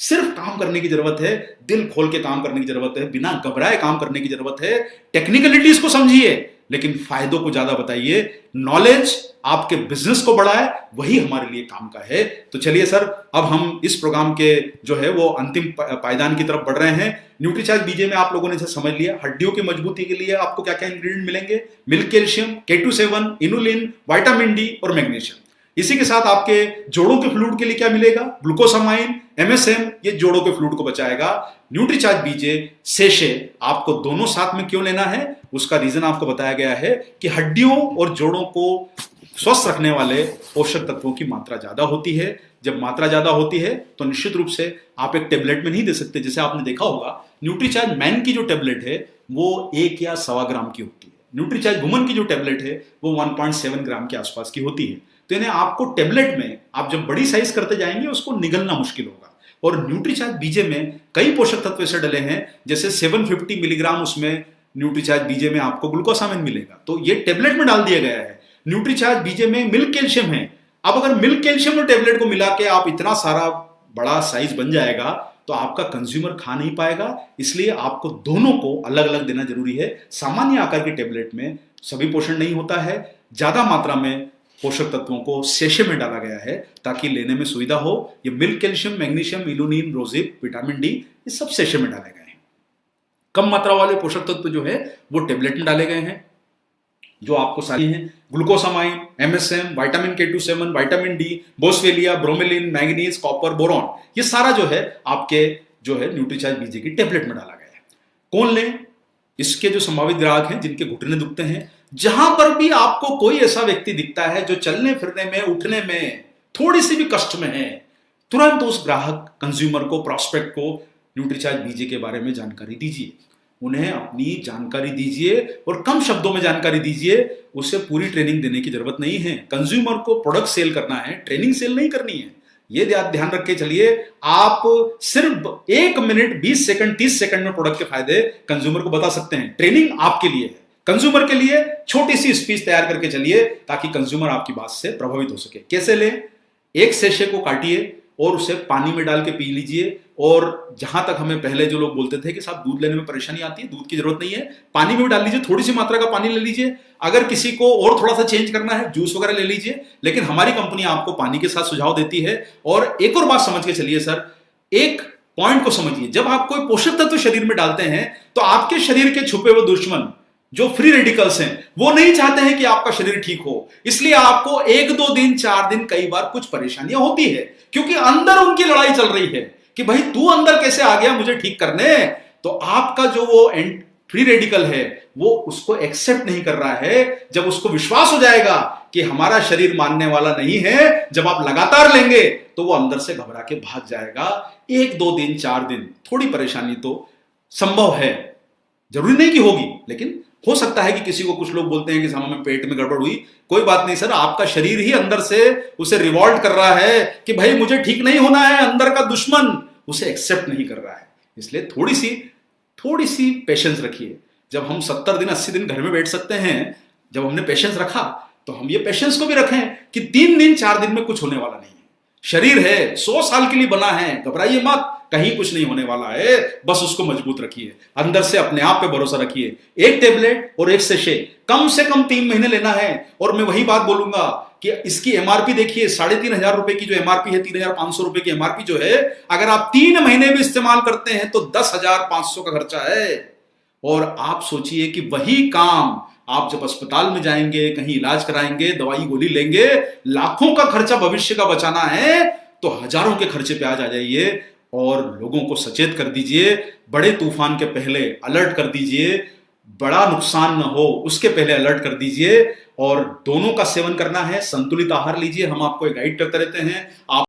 सिर्फ काम करने की जरूरत है, दिल खोल के काम करने की जरूरत है, बिना घबराए काम करने की जरूरत है। टेक्निकलिटीज को समझिए लेकिन फायदों को ज्यादा बताइए। नॉलेज आपके बिजनेस को बढ़ाए, वही हमारे लिए काम का है। तो चलिए सर, अब हम इस प्रोग्राम के जो है वो अंतिम पायदान की तरफ बढ़ रहे हैं। न्यूट्रीचार्ज बीजे में आप लोगों ने समझ लिया हड्डियों की मजबूती के लिए आपको क्या क्या इंग्रेडिएंट मिलेंगे। Milk calcium, K27, inulin, vitamin D और मैग्नीशियम। इसी के साथ आपके जोड़ों के फ्लूइड के लिए क्या मिलेगा, ग्लूकोसामाइन, MSM, ये जोड़ों के फ्लूइड को बचाएगा। न्यूट्रीचार्ज बीजे, सेशे, आपको दोनों साथ में क्यों लेना है, उसका रीजन आपको बताया गया है कि हड्डियों और जोड़ों को स्वस्थ रखने वाले पोषक तत्वों की मात्रा ज्यादा होती है। जब मात्रा ज्यादा होती है तो निश्चित रूप से आप एक टेबलेट में नहीं दे सकते। जैसे आपने देखा होगा न्यूट्रीचार्ज मैन की जो टेबलेट है वो 1 या 1.25 ग्राम की होती है। न्यूट्रीचार्ज वुमन की जो टेबलेट है वो 1.7 ग्राम के आसपास की होती है। तो यानी आपको टेबलेट में आप जब बड़ी साइज करते जाएंगे उसको निगलना मुश्किल होगा। और न्यूट्रीचार्ज बीजे में कई पोषक तत्व ऐसे डले हैं, जैसे 750 मिलीग्राम उसमें न्यूट्रीचार्ज बीजे में आपको ग्लूकोसामाइन मिलेगा, तो ये टेबलेट में डाल दिया गया है। न्यूट्रीचार्ज बीजे में मिल्क कैल्शियम है। अब अगर मिल्क कैल्शियम और टेबलेट को मिला के आप इतना सारा बड़ा साइज बन जाएगा तो आपका कंज्यूमर खा नहीं पाएगा। इसलिए आपको दोनों को अलग अलग देना जरूरी है। सामान्य आकार की टेबलेट में सभी पोषण नहीं होता है, ज्यादा मात्रा में पोषक तत्वों को सेशे में डाला गया है ताकि लेने में सुविधा हो। ये milk calcium, magnesium, illumine, rosehip, vitamin D, ये सब सेशे में डाले गए हैं। कम मात्रा वाले पोषक तत्व जो है वो टेबलेट में डाले गए हैं, जो आपको सारी हैं, glucosamine, MSM, vitamin K27, vitamin D, boswellia, bromelain, manganese, copper, boron, ये सारा जो है आपके जो है न्यूट्रीचार्ज बीजे की टेबलेट में डाला गया है। कौन ले? इसके जो संभावित ग्राहक हैं जिनके घुटने दुखते हैं। जहां पर भी आपको कोई ऐसा व्यक्ति दिखता है जो चलने फिरने में, उठने में थोड़ी सी भी कष्ट में है, तुरंत उस ग्राहक, कंज्यूमर को, प्रॉस्पेक्ट को न्यूट्रीचार्ज बीजे के बारे में जानकारी दीजिए। उन्हें अपनी जानकारी दीजिए और कम शब्दों में जानकारी दीजिए। उसे पूरी ट्रेनिंग देने की जरूरत नहीं है। कंज्यूमर को प्रोडक्ट सेल करना है, ट्रेनिंग सेल नहीं करनी है। ये ध्यान रख के चलिए। आप सिर्फ 1 मिनट 20 सेकंड 30 सेकंड में प्रोडक्ट के फायदे कंज्यूमर को बता सकते हैं। ट्रेनिंग आपके लिए है, कंज्यूमर के लिए छोटी सी स्पीच तैयार करके चलिए ताकि कंज्यूमर आपकी बात से प्रभावित हो सके। कैसे ले? एक सेशे को काटिए और उसे पानी में डाल के पी लीजिए। और जहां तक हमें पहले जो लोग बोलते थे कि साहब दूध लेने में परेशानी आती है, दूध की जरूरत नहीं है, पानी में डाल लीजिए, थोड़ी सी मात्रा का पानी ले लीजिए। अगर किसी को और थोड़ा सा चेंज करना है, जूस वगैरह ले लीजिए। लेकिन हमारी कंपनी आपको पानी के साथ सुझाव देती है। और एक और बात समझ के चलिए सर, एक पॉइंट को समझिए, जब आप कोई पोषक तत्व शरीर में डालते हैं तो आपके शरीर के छुपे हुए दुश्मन जो फ्री रेडिकल्स हैं वो नहीं चाहते हैं कि आपका शरीर ठीक हो। इसलिए आपको 1-2 दिन 4 दिन कई बार कुछ परेशानियां होती है, क्योंकि अंदर उनकी लड़ाई चल रही है कि भाई तू अंदर कैसे आ गया मुझे ठीक करने। तो आपका जो वो फ्री रेडिकल है वो उसको एक्सेप्ट नहीं कर रहा है। जब उसको विश्वास हो जाएगा कि हमारा शरीर मानने वाला नहीं है, जब आप लगातार लेंगे तो वो अंदर से घबरा के भाग जाएगा। 1-2 दिन 4 दिन थोड़ी परेशानी तो संभव है, जरूरी नहीं कि होगी, लेकिन हो सकता है कि किसी को, कुछ लोग बोलते हैं कि सामने में पेट में गड़बड़ हुई, कोई बात नहीं सर, आपका शरीर ही अंदर से उसे रिवॉल्ट कर रहा है कि भाई मुझे ठीक नहीं होना है। अंदर का दुश्मन उसे एक्सेप्ट नहीं कर रहा है। इसलिए थोड़ी सी पेशेंस रखिए। जब हम 70 दिन 80 दिन घर में बैठ सकते हैं, जब हमने पेशेंस रखा तो हम ये पेशेंस को भी रखें कि 3 दिन 4 दिन में कुछ होने वाला नहीं है। शरीर है 100 साल के लिए बना है, घबराइए मत, कहीं कुछ नहीं होने वाला है। बस उसको मजबूत रखिए, अंदर से अपने आप पे भरोसा रखिए। एक टेबलेट और एक सेशे कम से कम 3 महीने लेना है। और मैं वही बात बोलूंगा कि इसकी एमआरपी देखिए, 3,500 रुपए की जो एमआरपी है, 3,500 रुपए की एमआरपी जो है, अगर आप 3 महीने भी इस्तेमाल करते हैं तो 10,500 का खर्चा है। और आप सोचिए कि वही काम आप जब अस्पताल में जाएंगे, कहीं इलाज कराएंगे, दवाई गोली लेंगे, लाखों का खर्चा भविष्य का बचाना है तो हजारों के खर्चे पे आज आ जाइए। और लोगों को सचेत कर दीजिए, बड़े तूफान के पहले अलर्ट कर दीजिए, बड़ा नुकसान न हो उसके पहले अलर्ट कर दीजिए। और दोनों का सेवन करना है, संतुलित आहार लीजिए, हम आपको गाइड करते रहते हैं। आप